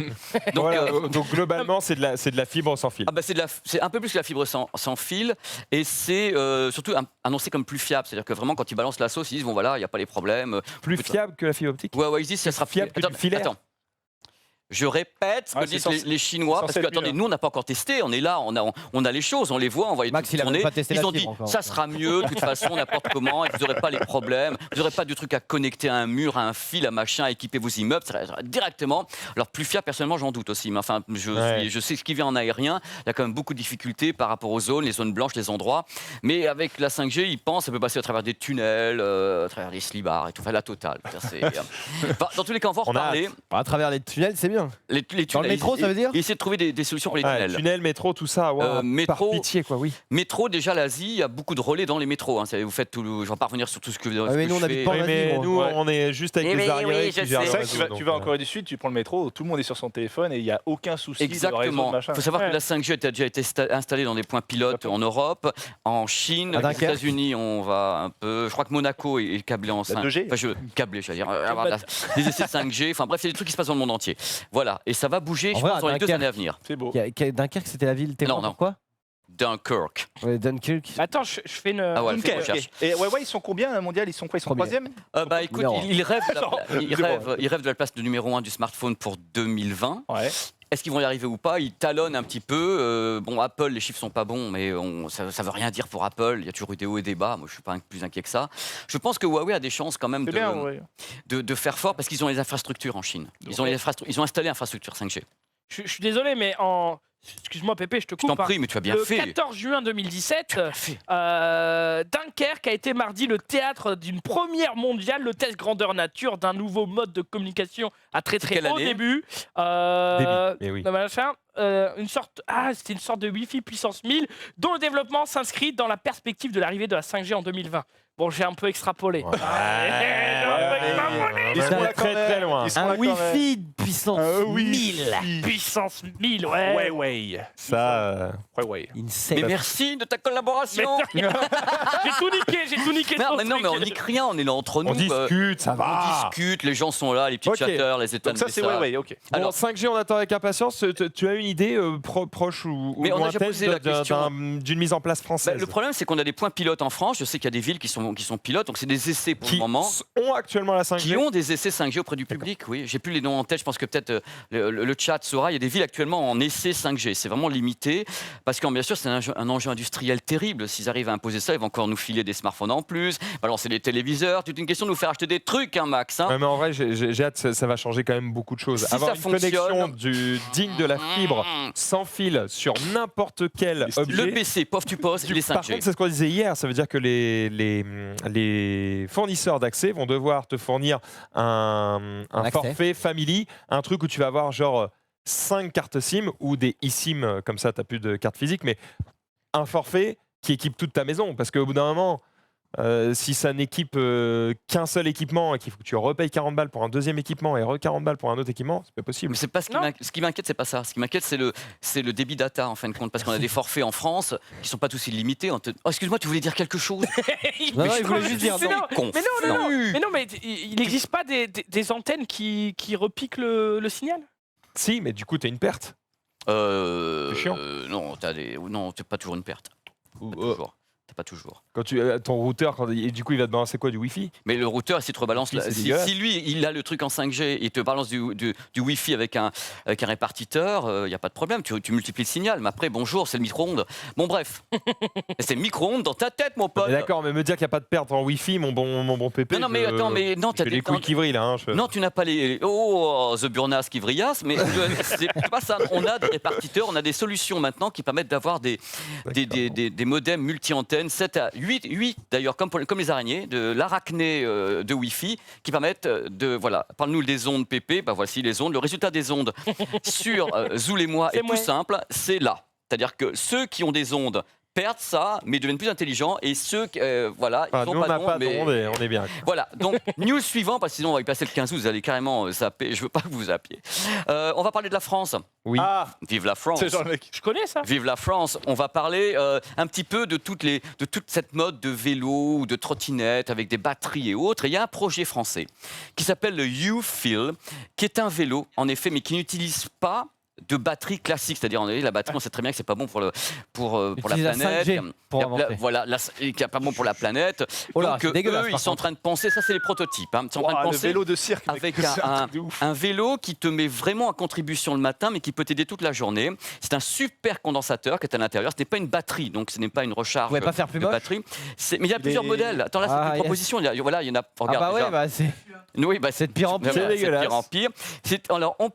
Donc, Voilà, donc globalement, c'est de la fibre sans fil. ah bah c'est un peu plus que la fibre sans fil, et c'est surtout annoncé comme plus fiable. C'est-à-dire que vraiment, quand ils balancent la sauce, ils disent bon voilà, il n'y a pas les problèmes. Plus fiable que la fibre optique? Ouais, ils disent ça sera fiable que du filaire. Attends. Je répète ce que disent les Chinois, parce que attendez, nous on n'a pas encore testé, on est là, on a les choses, on les voit, on va les Max, il a tourner. même pas testé Ils la ont dit fibre encore. ça sera mieux, de toute façon, n'importe comment, et vous n'aurez pas les problèmes, vous n'aurez pas de truc à connecter à un mur, à un fil, à machin, à équiper vos immeubles, ça sera directement. Alors plus fiable, personnellement, j'en doute aussi, mais enfin, je sais ce qui vient en aérien, il y a quand même beaucoup de difficultés par rapport aux zones, les zones blanches, les endroits, mais avec la 5G, ils pensent ça peut passer à travers des tunnels, à travers des slibars et tout, enfin la totale. Dans tous les cas, on va en reparler. À travers les tunnels, c'est bien. Les Dans le métro, ça veut dire? Essayer de trouver des solutions pour les tunnels. Tunnel, métro, tout ça, wow, métro, par pitié quoi, oui. Métro, déjà l'Asie, il y a beaucoup de relais dans les métros. Hein. Vous faites tout je ne vais pas revenir sur tout ce que vous mais nous, on habite pas en Oui, Asie, mais gros. nous, on est juste avec les arriérés qui gèrent le C'est vrai réseau, que tu vas en Corée du Sud, tu prends le métro, tout le monde est sur son téléphone et il n'y a aucun souci de réseau, de Exactement. machin. Il faut savoir que la 5G a déjà été installée dans des points pilotes en Europe, en Chine, À aux Dunkerque. États-Unis, on va un peu. Je crois que Monaco est câblé en 5G. 2G. Enfin, câblé, j'allais dire. Avoir des essais 5G. Enfin bref, il y a des trucs qui se passent dans le monde entier. Voilà. Et ça va bouger, En je vrai, pense, à dans les 2 Dunkerque. années à venir. C'est beau. Dunkerque, c'était la ville témoin. Non, non. Pourquoi? Dunkirk. Ouais, Dunkirk. Attends, je fais une. Ah ouais, fais une Ok, recherche. ok. Et ouais, ils sont combien mondial? Ils sont quoi? Ils sont Premier. troisième? Bah écoute, Numéro un. ils rêvent de la place de numéro 1 du smartphone pour 2020. Ouais. Est-ce qu'ils vont y arriver ou pas? Ils talonnent un petit peu. Bon, Apple, les chiffres sont pas bons, mais ça veut rien dire pour Apple. Il y a toujours eu des hauts et des bas. Moi, je suis pas plus inquiet que ça. Je pense que Huawei a des chances quand même C'est bien, ouais. de faire fort parce qu'ils ont les infrastructures en Chine. Ils ont installé l'infrastructure 5G. Je suis désolé, mais en. Excuse-moi, Pépé, je te Je t'en coupe. prie, mais tu as bien Le fait. 14 juin 2017, Dunkerque a été mardi le théâtre d'une première mondiale, le test grandeur nature d'un nouveau mode de communication à très Quelle haut année? début. Débit, eh oui. non, machin. c'était une sorte de Wi-Fi puissance 1000 dont le développement s'inscrit dans la perspective de l'arrivée de la 5G en 2020. Bon, j'ai un peu extrapolé. Ils sont là quand très très même. loin. Ils sont là Un quand même. Wi-Fi puissance 1000. Puissance 1000, ouais. Ouais. Ça, Ouais. Insane. Mais merci de ta collaboration. J'ai tout niqué. Non, ton mais truc. on nique rien, on est là entre nous. on discute, ça On va. discute, les gens sont là, les petits Ok. chatters, les états Donc de ça, c'est messages. ouais, ok. Bon, Alors, 5G, on attend avec impatience. Tu as une idée proche ou Mais on a déjà lointaine posé la question. d'une mise en place bah, française le problème, c'est qu'on a des points pilotes en France. Je sais qu'il y a des villes qui sont pilotes, donc c'est des essais pour qui le moment. ont actuellement la 5G. Qui ont des essais 5G auprès du public, oui. J'ai plus les noms en tête, je pense que peut-être le chat saura. Il y a des villes actuellement en essai 5G. C'est vraiment limité, parce que bien sûr, c'est un enjeu industriel terrible. S'ils arrivent à imposer ça, ils vont encore nous filer des smartphones en plus, balancer des téléviseurs. Toute une question de nous faire acheter des trucs, hein, Max. Hein. Ouais, mais en vrai, j'ai hâte, ça va changer quand même beaucoup de choses. Si Avoir ça une fonctionne- connexion digne de la fibre sans fil sur n'importe quel objet. Le PC, pof, tu poses, les Par 5G. contre, c'est ce qu'on disait hier, ça veut dire que les fournisseurs d'accès vont devoir te fournir un accès. forfait family, un truc où tu vas avoir genre 5 cartes SIM ou des eSIM, comme ça tu n'as plus de carte physique, mais un forfait qui équipe toute ta maison. Parce qu'au bout d'un moment, si ça n'équipe qu'un seul équipement et qu'il faut que tu repayes 40 balles pour un deuxième équipement et 40 balles pour un autre équipement, c'est pas possible. Mais c'est pas ce qui m'inquiète, c'est pas ça. Ce qui m'inquiète, c'est le débit data en fin de compte, parce qu'on a des forfaits en France qui sont pas tous illimités. Oh, excuse-moi, tu voulais dire quelque chose? Non, il voulait juste dire Mais non. non, Conf. mais il n'existe pas des antennes qui repiquent le signal? Si, mais du coup, tu as une perte. C'est chiant. Non, t'as pas toujours une perte. Toujours. T'as pas toujours. Quand ton routeur, et du coup, il va te balancer quoi, du Wi-Fi? Mais le routeur, s'il te rebalance, Oui, c'est si dégueulasse. lui, il a le truc en 5G et te balance du Wi-Fi avec un répartiteur, il n'y a pas de problème, tu multiplies le signal. Mais après, bonjour, c'est le micro-ondes. Bon, bref. C'est le micro-ondes dans ta tête, mon pote. Mais d'accord, mais me dire qu'il n'y a pas de perte en Wi-Fi, mon bon pépé. Non, mais attends, mais non, t'as des couilles qui vrillent là. Hein, Non, tu n'as pas les. Oh, The Burnas qui vrillasse, mais c'est pas ça. On a des répartiteurs, on a des solutions maintenant qui permettent d'avoir des modems multi-antennes, 7 à 8 d'ailleurs, comme les araignées, de l'arachné de Wi-Fi, qui permettent de. Voilà, parle-nous des ondes PP, bah voici les ondes. Le résultat des ondes sur Zool et moi est tout simple, c'est là. C'est-à-dire que ceux qui ont des ondes perdent ça, mais deviennent plus intelligents, et ceux qui, voilà, ils nous, ont on n'a pas mais... d'onde et on est bien. Voilà, donc news suivant, parce que sinon on va y passer le 15 août, vous allez carrément zapper, je veux pas que vous zappiez. On va parler de la France. Oui. Ah, Vive la France. c'est genre le mec. Je connais ça. Vive la France. On va parler un petit peu de toute cette mode de vélo ou de trottinette avec des batteries et autres. Et il y a un projet français qui s'appelle le U-Feel, qui est un vélo, en effet, mais qui n'utilise pas de batterie classique, c'est-à-dire la batterie, on sait très bien que c'est pas bon pour la Utilise la planète. 5G pour avancer. Voilà, qui n'est pas bon pour la planète. Oh là, Donc c'est dégueulasse, eux, ils par sont en train de penser, ça c'est les prototypes, hein, ils sont en train de Le penser vélo de cirque. mec, avec c'est un truc de ouf. un vélo qui te met vraiment en contribution le matin, mais qui peut t'aider toute la journée. C'est un super condensateur qui est à l'intérieur. Ce n'est pas une batterie, donc ce n'est pas une recharge Vous pouvez pas faire plus de moche batterie. Mais il y a plusieurs modèles. Attends, là, c'est une yes. proposition. Il y y en a. Ah Regarde, bah déjà. ouais, bah c'est. Oui, bah, C'est de pire en pire. C'est dégueulasse. de pire en pire.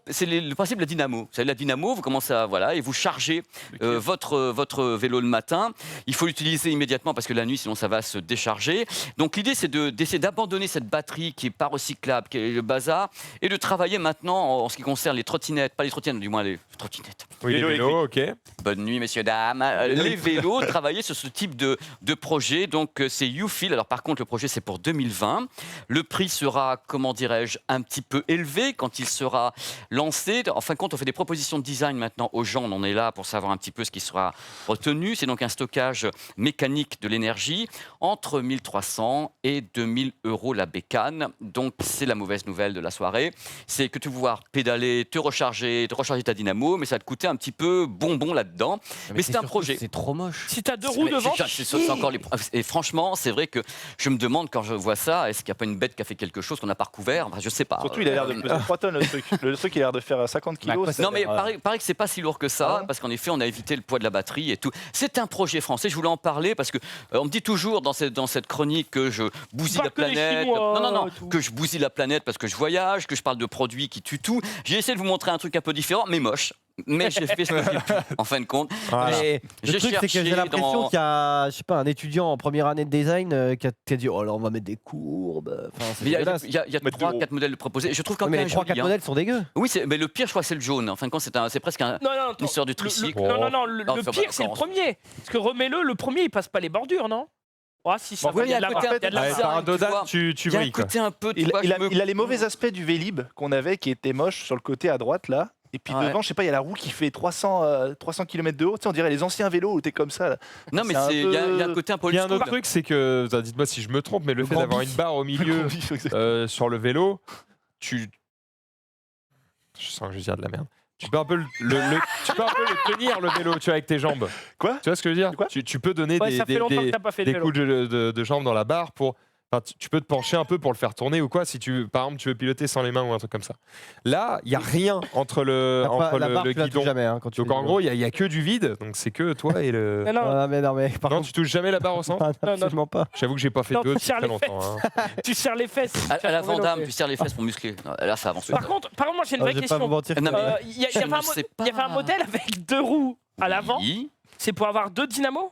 C'est le principe de la dynamo. Vous savez, la dynamo, vous commencez à et vous chargez votre vélo le matin. Il faut l'utiliser immédiatement parce que la nuit, sinon ça va se décharger. Donc l'idée, c'est d'essayer d'abandonner cette batterie qui est pas recyclable, qui est le bazar, et de travailler maintenant en ce qui concerne les trottinettes, pas les trottinettes, du moins les trottinettes. Oui, les Vélo vélos, ok. Bonne nuit, messieurs, dames. Les vélos, travailler sur ce type de projet. Donc, c'est U-Feel. Alors, par contre, le projet, c'est pour 2020. Le prix sera, comment dirais-je, un petit peu élevé quand il sera lancé. En fin de compte, on fait des propositions de design maintenant aux gens. On en est là pour savoir un petit peu ce qui sera retenu. C'est donc un stockage mécanique de l'énergie entre 1300 et 2000 euros la bécane. Donc, c'est la mauvaise nouvelle de la soirée. C'est que tu vas pouvoir pédaler, te recharger ta dynamo, mais ça va te coûter un petit peu bonbon là-dedans. Mais c'est un surtout, projet. C'est trop moche. Si t'as deux roues devant, C'est encore et franchement, c'est vrai que je me demande quand je vois ça, est-ce qu'il n'y a pas une bête qui a fait quelque chose qu'on n'a pas recouvert? Enfin, je sais pas. Surtout, il a l'air de peser 3 tonnes, le truc. Le truc, il a l'air de faire 50 kilos. quoi, Non mais paraît que c'est pas si lourd que ça, Ah ouais parce qu'en effet on a évité le poids de la batterie et tout. C'est un projet français, je voulais en parler parce que on me dit toujours dans cette chronique que je bousille la Pas que les planète. Chinois, Non, tout. que je bousille la planète parce que je voyage, que je parle de produits qui tuent tout. J'ai essayé de vous montrer un truc un peu différent, mais moche. Mais j'ai fait ce que j'ai pu, en fin de compte. Voilà. Mais le J'ai truc, c'est que cherché j'ai l'impression dans- qu'il y a, je sais pas, un étudiant en première année de design qui a dit, oh là, on va mettre des courbes. Enfin, c'est Mais il y a, dégueulasse. il y a Mettre 3-4 modèles proposés. Je trouve qu'en Ouais, mais les même 3-4 modèles sont dégueux. Oui, mais le pire, je crois, c'est le jaune. En fin de compte, c'est presque un. Non, non, Une histoire du le- tricycle. Non, Non, le faut pire, pas c'est le commencer. premier. Parce que remets-le, le premier, il passe pas les bordures, non? Ah, si, ça Bon, va, il y a de la il y a marque, un il y a de la Ouais, marque. par un tu Dodan, vois. tu Il y a un brilles. quoi. côté un peu. tu Il, vois, il a, je me- il a les mauvais aspects du Vélib qu'on avait qui étaient moches sur le côté à droite là. Et puis Ouais. devant, je sais pas, il y a la roue qui fait 300 km de haut. Tu sais, on dirait les anciens vélos où t'es comme ça. Là. Non, mais c'est un il y a un côté un peu Il y a un old autre school. truc, c'est que, dites-moi si je me trompe, mais le fait grand d'avoir bif. une barre au milieu sur le vélo, je sens que je vais dire de la merde. Tu peux un peu tu peux un peu le tenir le vélo, tu vois, avec tes jambes. Quoi? Tu vois ce que je veux dire? Quoi Tu peux donner Ouais, ça fait longtemps que t'as pas fait de des vélo. coups de jambes dans la barre pour. Enfin, tu peux te pencher un peu pour le faire tourner ou quoi si tu, par exemple, tu veux piloter sans les mains ou un truc comme ça. Là, il y a rien entre le La barre, tu la touches guidon. jamais hein, quand tu Donc fais en du gros, il y a que du vide. Donc c'est que toi et le. Non, non, vélo. Non, mais par Non, contre, tu touches jamais la barre au centre. absolument pas. J'avoue que j'ai pas fait Non, de vélo tu depuis serres très les longtemps. hein. tu serres les fesses. À la Sur le vélo, Vandame, mais- tu serres les fesses pour muscler. Non, là, ça avance. Par contre, moi, j'ai une Ah, vraie je vais pas question. vous mentir. Non, mais- Il y Je avait ne sais il y avait un pas. modèle avec 2 roues à l'avant. Oui. C'est pour avoir 2 dynamos?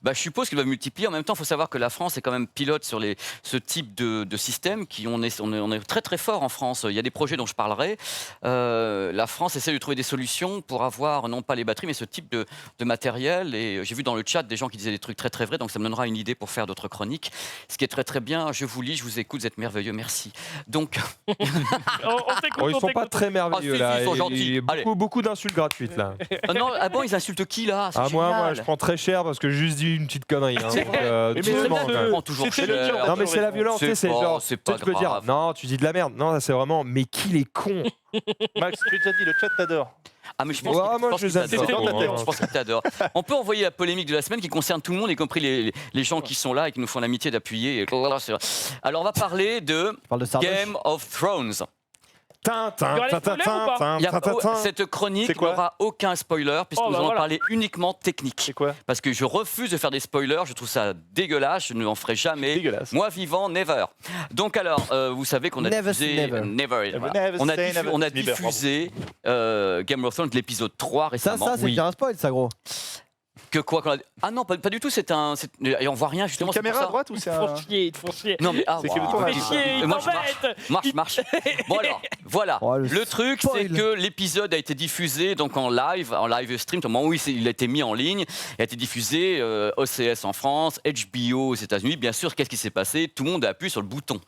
Bah, je suppose qu'il va multiplier. En même temps, il faut savoir que la France est quand même pilote sur ce type de système. On est très très fort en France. Il y a des projets dont je parlerai. La France essaie de trouver des solutions pour avoir non pas les batteries, mais ce type de matériel. Et j'ai vu dans le chat des gens qui disaient des trucs très très vrais. Donc ça me donnera une idée pour faire d'autres chroniques. Ce qui est très très bien. Je vous lis, je vous écoute. Vous êtes merveilleux. Merci. Donc On t'écoute, Oh, ils on sont pas t'écoute. très merveilleux Ah, si, là. si, ils sont Et- gentils. et Allez. beaucoup d'insultes gratuites là. non, ah bon, ils insultent qui là? C'est Moi, génial. je prends très cher parce que j'ai juste dit une petite connerie. Hein, C'est donc, Mais Mais c'est doucement, bien quand de même. prendre toujours C'était le cher. cœur Non mais c'est la violence, tu sais, c'est C'est pas- genre, c'est tu sais, pas tu peux dire, grave. non, tu dis de la merde, non, c'est vraiment, mais qu'il est con. Max, tu t'as dit, le chat t'adore. Ah, mais je pense Ouais, qu'il- moi, pense je qu'il les t'adore. adore. adore. C'était Je pense qu'il t'adore. On peut envoyer la polémique de la semaine qui concerne tout le monde, y compris les gens qui sont là et qui nous font l'amitié d'appuyer. Alors, on va parler de Je parle de Sardoche. Game of Thrones. Tintin, Il y aura les tintin, spoilers ou pas tintin, Il y a- tintin. cette chronique C'est quoi n'aura aucun spoiler puisque Oh, nous bah allons voilà. parler uniquement technique. C'est quoi? Parce que je refuse de faire des spoilers, je trouve ça dégueulasse, je ne en ferai jamais. Dégueulasse. Moi vivant, never. Donc alors, vous savez qu'on a Never diffusé... say never. Never, voilà. Never On a, say never. on a Never, diffusé Game of Thrones de l'épisode 3 Ça, récemment. c'est déjà un spoil, ça, gros. Que quoi qu'on a... Ah non, pas du tout, et on voit rien C'est une justement. c'est pour caméra à ça. droite ou c'est Ils te un. font chier, ils te font chier. Non mais ah, C'est que le waouh. tournage. Ils te font chier, ils Moi, je t'embêtent. marche. Bon alors, voilà. Oh, le truc, c'est spoil. que l'épisode a été diffusé donc en live stream, au moment où il a été mis en ligne. Il a été diffusé OCS en France, HBO aux États-Unis. Bien sûr, qu'est-ce qui s'est passé? Tout le monde a appuyé sur le bouton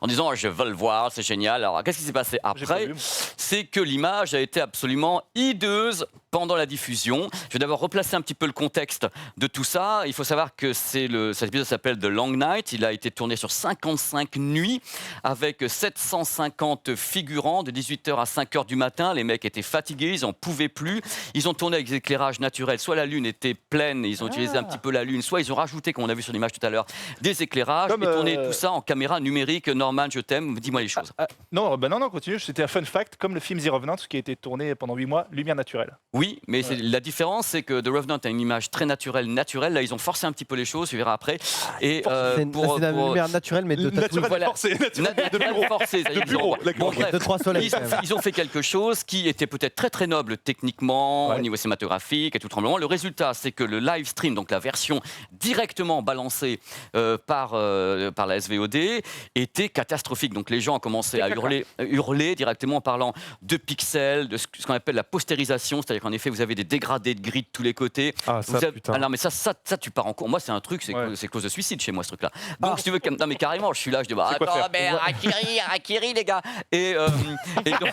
en disant oh, je veux le voir, c'est génial. Alors qu'est-ce qui s'est passé J'ai pas après? vu. C'est que l'image a été absolument hideuse pendant la diffusion. Je vais d'abord replacer un petit peu le contexte de tout ça. Il faut savoir que cet épisode s'appelle The Long Night. Il a été tourné sur 55 nuits avec 750 figurants de 18h à 5h du matin. Les mecs étaient fatigués, ils n'en pouvaient plus. Ils ont tourné avec des éclairages naturels. Soit la lune était pleine et ils ont utilisé un petit peu la lune, soit ils ont rajouté, comme on a vu sur l'image tout à l'heure, des éclairages Comme, et tourné tout ça en caméra numérique. Norman, je t'aime, dis-moi les choses. Non, non, continue. C'était un fun fact, comme le film The Revenant, qui a été tourné pendant 8 mois, lumière naturelle. Oui, mais la différence, c'est que The Revenant a une image très naturelle. Là, ils ont forcé un petit peu les choses, tu verras après. Et C'est la lumière naturelle, mais de tatouage. Naturelle voilà. forcée, naturelle de bureau. forcé, De bureau, d'accord. Bon, bref, De 3 soleils. quand même. ils ont fait quelque chose qui était peut-être très très noble techniquement, Ouais. au niveau cinématographique et tout tremblement. Le résultat, c'est que le live stream, donc la version directement balancée par la SVOD, était catastrophique. Donc les gens ont commencé à hurler directement en parlant de pixels, de ce qu'on appelle la postérisation, c'est-à-dire qu'en effet, vous avez des dégradés de gris de tous les côtés. Ah, ça, Vous avez- putain. Ah non, mais ça, tu pars en cours. Moi, c'est un truc, c'est Ouais. cause de suicide chez moi, ce truc-là. Donc, si tu veux, non, mais carrément, je suis là, je dis, bah, C'est quoi attends, faire mais Harakiri, les gars. Et donc,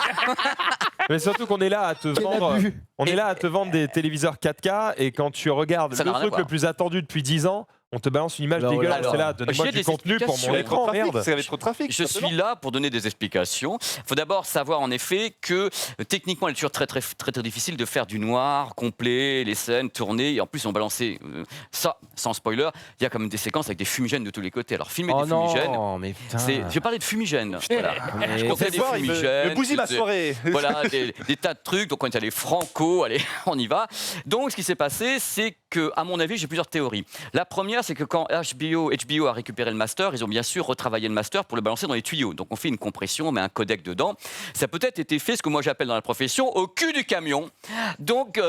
Mais surtout qu'on est là à te vendre, on est là à te vendre des téléviseurs 4K et quand tu regardes Ça le n'a rien à truc voir. le plus attendu depuis 10 ans, on te balance une image Alors, dégueulasse. alors, C'est là, donnez-moi j'ai du des contenu pour explications. mon Il y avait trop de écran, trafic, merde. ça avait trop de trafic. je suis là pour donner des explications. Il faut d'abord savoir en effet que techniquement, il est toujours très, très, très, très difficile de faire du noir complet, les scènes tournées. Et en plus, on balançait ça, sans spoiler. Il y a quand même des séquences avec des fumigènes de tous les côtés. Alors, filmer Oh des fumigènes. non, mais putain. Je vais parler de fumigènes. Voilà. Mais Je conseille Ce des soir, fumigènes. le bousille ma c'est- soirée. Voilà, des tas de trucs. Donc, on est allé franco, allez, on y va. Donc, ce qui s'est passé, c'est que, à mon avis, j'ai plusieurs théories. La première, extraordinaire, c'est que quand HBO a récupéré le master, ils ont bien sûr retravaillé le master pour le balancer dans les tuyaux. Donc on fait une compression, on met un codec dedans. Ça a peut-être été fait, ce que moi j'appelle dans la profession, au cul du camion. Donc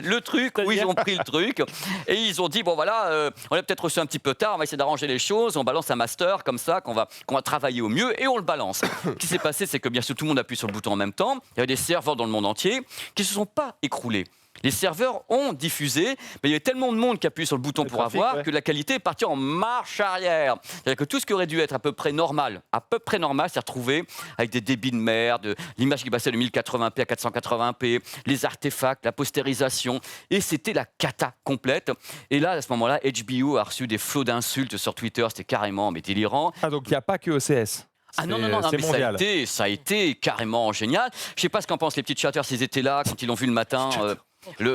le truc, où ils ont pris le truc et ils ont dit, bon voilà, on a peut-être reçu un petit peu tard, on va essayer d'arranger les choses, on balance un master comme ça, qu'on va travailler au mieux et on le balance. Ce qui s'est passé, c'est que bien sûr tout le monde appuie sur le bouton en même temps. Il y avait des serveurs dans le monde entier qui ne se sont pas écroulés. Les serveurs ont diffusé, mais il y avait tellement de monde qui appuie sur le bouton pour avoir que la qualité est partie en marche arrière. C'est-à-dire que tout ce qui aurait dû être à peu près normal, s'est retrouvé avec des débits de merde, l'image qui passait de 1080p à 480p, les artefacts, la postérisation, et c'était la cata complète. Et là, à ce moment-là, HBO a reçu des flots d'insultes sur Twitter, c'était carrément délirant. Ah, donc il n'y a pas que OCS. Ah non, C'est mais mondial. ça a été carrément génial. Je sais pas ce qu'en pensent les petits chatters s'ils étaient là, quand ils l'ont vu le matin.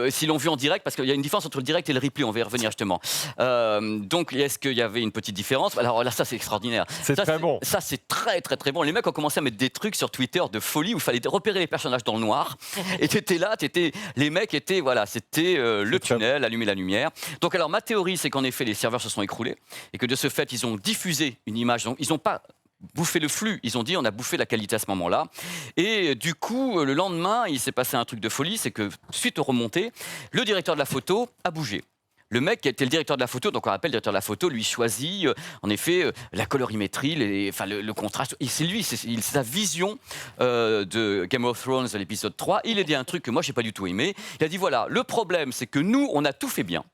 S'ils l'ont vu en direct, parce qu'il y a une différence entre le direct et le replay, on va y revenir justement. Donc, est-ce qu'il y avait une petite différence? Alors là, ça, c'est extraordinaire. C'est très bon. Ça, c'est très, très, très bon. Les mecs ont commencé à mettre des trucs sur Twitter de folie où il fallait repérer les personnages dans le noir. Et les mecs étaient, voilà, c'était le tunnel, allumer la lumière. Donc, alors, ma théorie, c'est qu'en effet, les serveurs se sont écroulés et que de ce fait, ils ont diffusé une image. Donc, ils n'ont pas bouffer le flux. Ils ont dit on a bouffé la qualité à ce moment-là. Et du coup, le lendemain, il s'est passé un truc de folie, c'est que suite aux remontées, le directeur de la photo a bougé. Le mec qui était le directeur de la photo, donc on rappelle, le directeur de la photo, lui choisit en effet la colorimétrie, le contraste. C'est lui, c'est sa vision de Game of Thrones de l'épisode 3. Il a dit un truc que moi, j'ai pas du tout aimé. Il a dit voilà, le problème, c'est que nous, on a tout fait bien.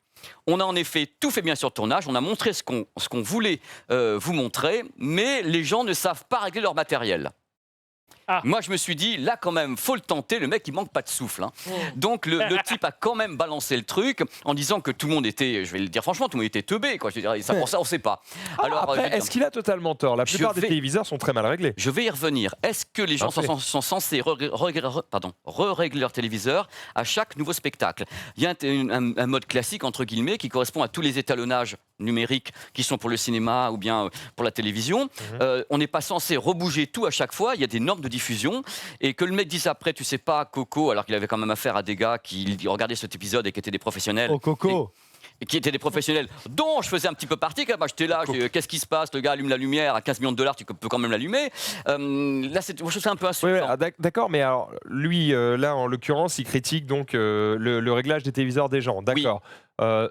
On a en effet tout fait bien sur le tournage, on a montré ce qu'on voulait vous montrer, mais les gens ne savent pas régler leur matériel. Ah. Moi, je me suis dit, là, quand même, faut le tenter. Le mec, il manque pas de souffle. Hein. Donc, le type a quand même balancé le truc en disant que tout le monde était, je vais le dire franchement, tout le monde était teubé. Quoi. Je veux dire, ça, pour ça, on sait pas. Alors, après, est-ce qu'il a totalement tort? La plupart des téléviseurs sont très mal réglés. Je vais y revenir. Est-ce que les gens sont censés re-régler leur téléviseur à chaque nouveau spectacle? Il y a un mode classique, entre guillemets, qui correspond à tous les étalonnages numériques qui sont pour le cinéma ou bien pour la télévision. On n'est pas censé rebouger tout à chaque fois. Il y a des normes de diffusion et que le mec dise après, tu sais pas, Coco, alors qu'il avait quand même affaire à des gars qui regardaient cet épisode et qui étaient des professionnels. Oh, Coco! Et qui étaient des professionnels dont je faisais un petit peu partie. Moi, j'étais là, qu'est-ce qui se passe? Le gars allume la lumière à 15 millions de dollars, tu peux quand même l'allumer. Là, je trouve ça un peu insultant. Oui, d'accord, mais alors, lui, là, en l'occurrence, il critique donc le réglage des téléviseurs des gens. D'accord. Oui.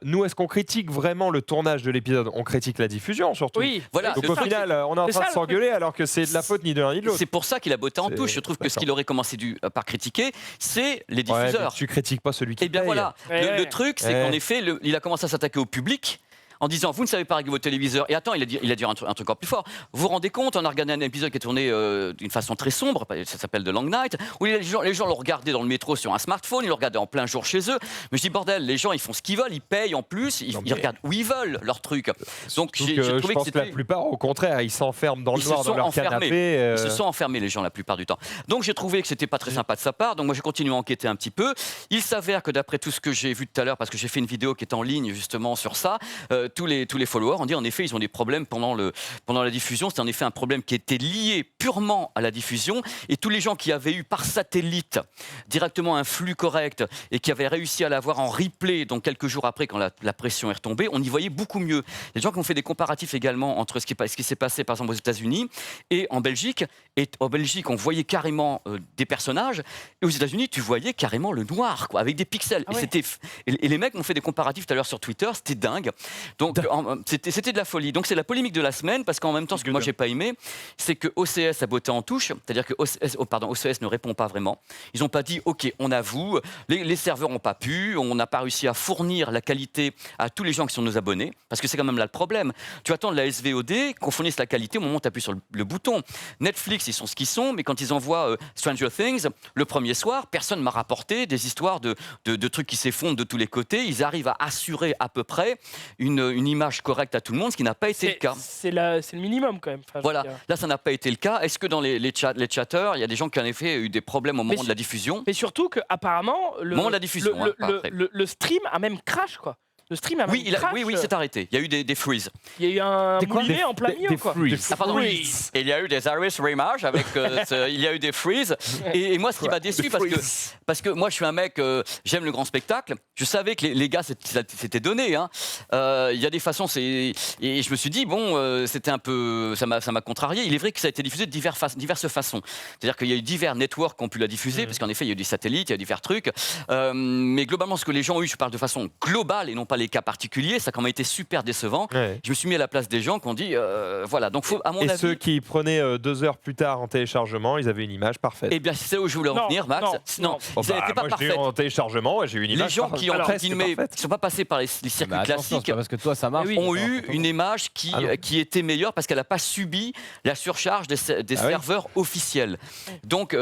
Nous, est-ce qu'on critique vraiment le tournage de l'épisode? On critique la diffusion, surtout. Oui, voilà. Donc au final, on est en train de s'engueuler alors que c'est de la faute ni de l'un ni de l'autre. C'est pour ça qu'il a botté en touche. Je trouve que ce qu'il aurait commencé par critiquer, c'est les diffuseurs. Tu critiques pas celui qui paye. Eh bien voilà, le truc, c'est qu'en effet, il a commencé à s'attaquer au public en disant vous ne savez pas régler votre téléviseur. Et attends, il a dit un truc encore plus fort. Vous vous rendez compte, on a regardé un épisode qui est tourné d'une façon très sombre, ça s'appelle The Long Night, où les gens l'ont regardé dans le métro sur un smartphone, ils l'ont regardé en plein jour chez eux. Mais je dis bordel, les gens ils font ce qu'ils veulent, ils payent en plus, ils regardent où ils veulent leur truc. Donc j'ai trouvé que la plupart, au contraire, ils s'enferment dans le noir dans leur canapé. Ils se sont enfermés les gens la plupart du temps. Donc j'ai trouvé que c'était pas très sympa de sa part. Donc moi j'ai continué à enquêter un petit peu. Il s'avère que d'après tout ce que j'ai vu tout à l'heure, parce que j'ai fait une vidéo qui est en ligne justement sur ça, tous les followers on dit en effet ils ont des problèmes pendant la diffusion. C'était en effet un problème qui était lié purement à la diffusion et tous les gens qui avaient eu par satellite directement un flux correct et qui avaient réussi à l'avoir en replay, donc quelques jours après quand la pression est retombée, on y voyait beaucoup mieux. Les gens qui ont fait des comparatifs également entre ce qui s'est passé par exemple aux États-Unis et en Belgique. Et en Belgique on voyait carrément des personnages et aux États-Unis tu voyais carrément le noir quoi, avec des pixels. Ah ouais. Et les mecs m'ont fait des comparatifs tout à l'heure sur Twitter, c'était dingue. Donc c'était de la folie. Donc c'est la polémique de la semaine parce qu'en même temps ce que moi j'ai pas aimé, c'est que OCS a botté en touche, c'est-à-dire que OCS ne répond pas vraiment. Ils n'ont pas dit ok on avoue, les serveurs n'ont pas pu, on n'a pas réussi à fournir la qualité à tous les gens qui sont nos abonnés parce que c'est quand même là le problème. Tu attends de la SVOD qu'on fournisse la qualité au moment où tu appuies sur le bouton. Netflix ils sont ce qu'ils sont, mais quand ils envoient Stranger Things le premier soir, personne m'a rapporté des histoires de trucs qui s'effondrent de tous les côtés. Ils arrivent à assurer à peu près une image correcte à tout le monde, ce qui n'a pas été le cas. C'est le minimum quand même. Enfin, voilà, là ça n'a pas été le cas. Est-ce que dans les chatters, il y a des gens qui en effet eu des problèmes au moment de la diffusion? Mais surtout qu'apparemment, le stream a même crash quoi. Le stream a Oui, même crash. oui, c'est arrêté. Il y a eu des freezes. Il y a eu un Des quoi moulinet en plein milieu, quoi. Ah, pardon, oui. Et il y a eu des Iris Reimage avec il y a eu des freezes et moi ce qui m'a déçu parce que moi je suis un mec j'aime le grand spectacle, je savais que les gars c'était donné hein. Il y a des façons et je me suis dit bon c'était un peu ça m'a contrarié. Il est vrai que ça a été diffusé de diverses façons. C'est-à-dire qu'il y a eu divers networks qui ont pu la diffuser parce qu'en effet il y a eu des satellites, il y a divers trucs mais globalement ce que les gens ont eu, je parle de façon globale et non pas les cas particuliers, ça a quand même été super décevant. Ouais. Je me suis mis à la place des gens qui ont dit voilà donc faut, à mon Et avis ceux qui prenaient 2 heures plus tard en téléchargement, ils avaient une image parfaite. eh bien, c'est là où je voulais en venir, Max. Non, Bon, ça bah, n'était pas moi, je l'ai eu parfait. en téléchargement et j'ai eu une Les image gens qui ont presque continué, parfaite. qui ne sont pas passés par les circuits Mais attention, classiques, c'est pas parce que toi ça marche. Oui. ont eu une image Ah non. qui était meilleure parce qu'elle n'a pas subi la surcharge des Ah oui. serveurs officiels. Donc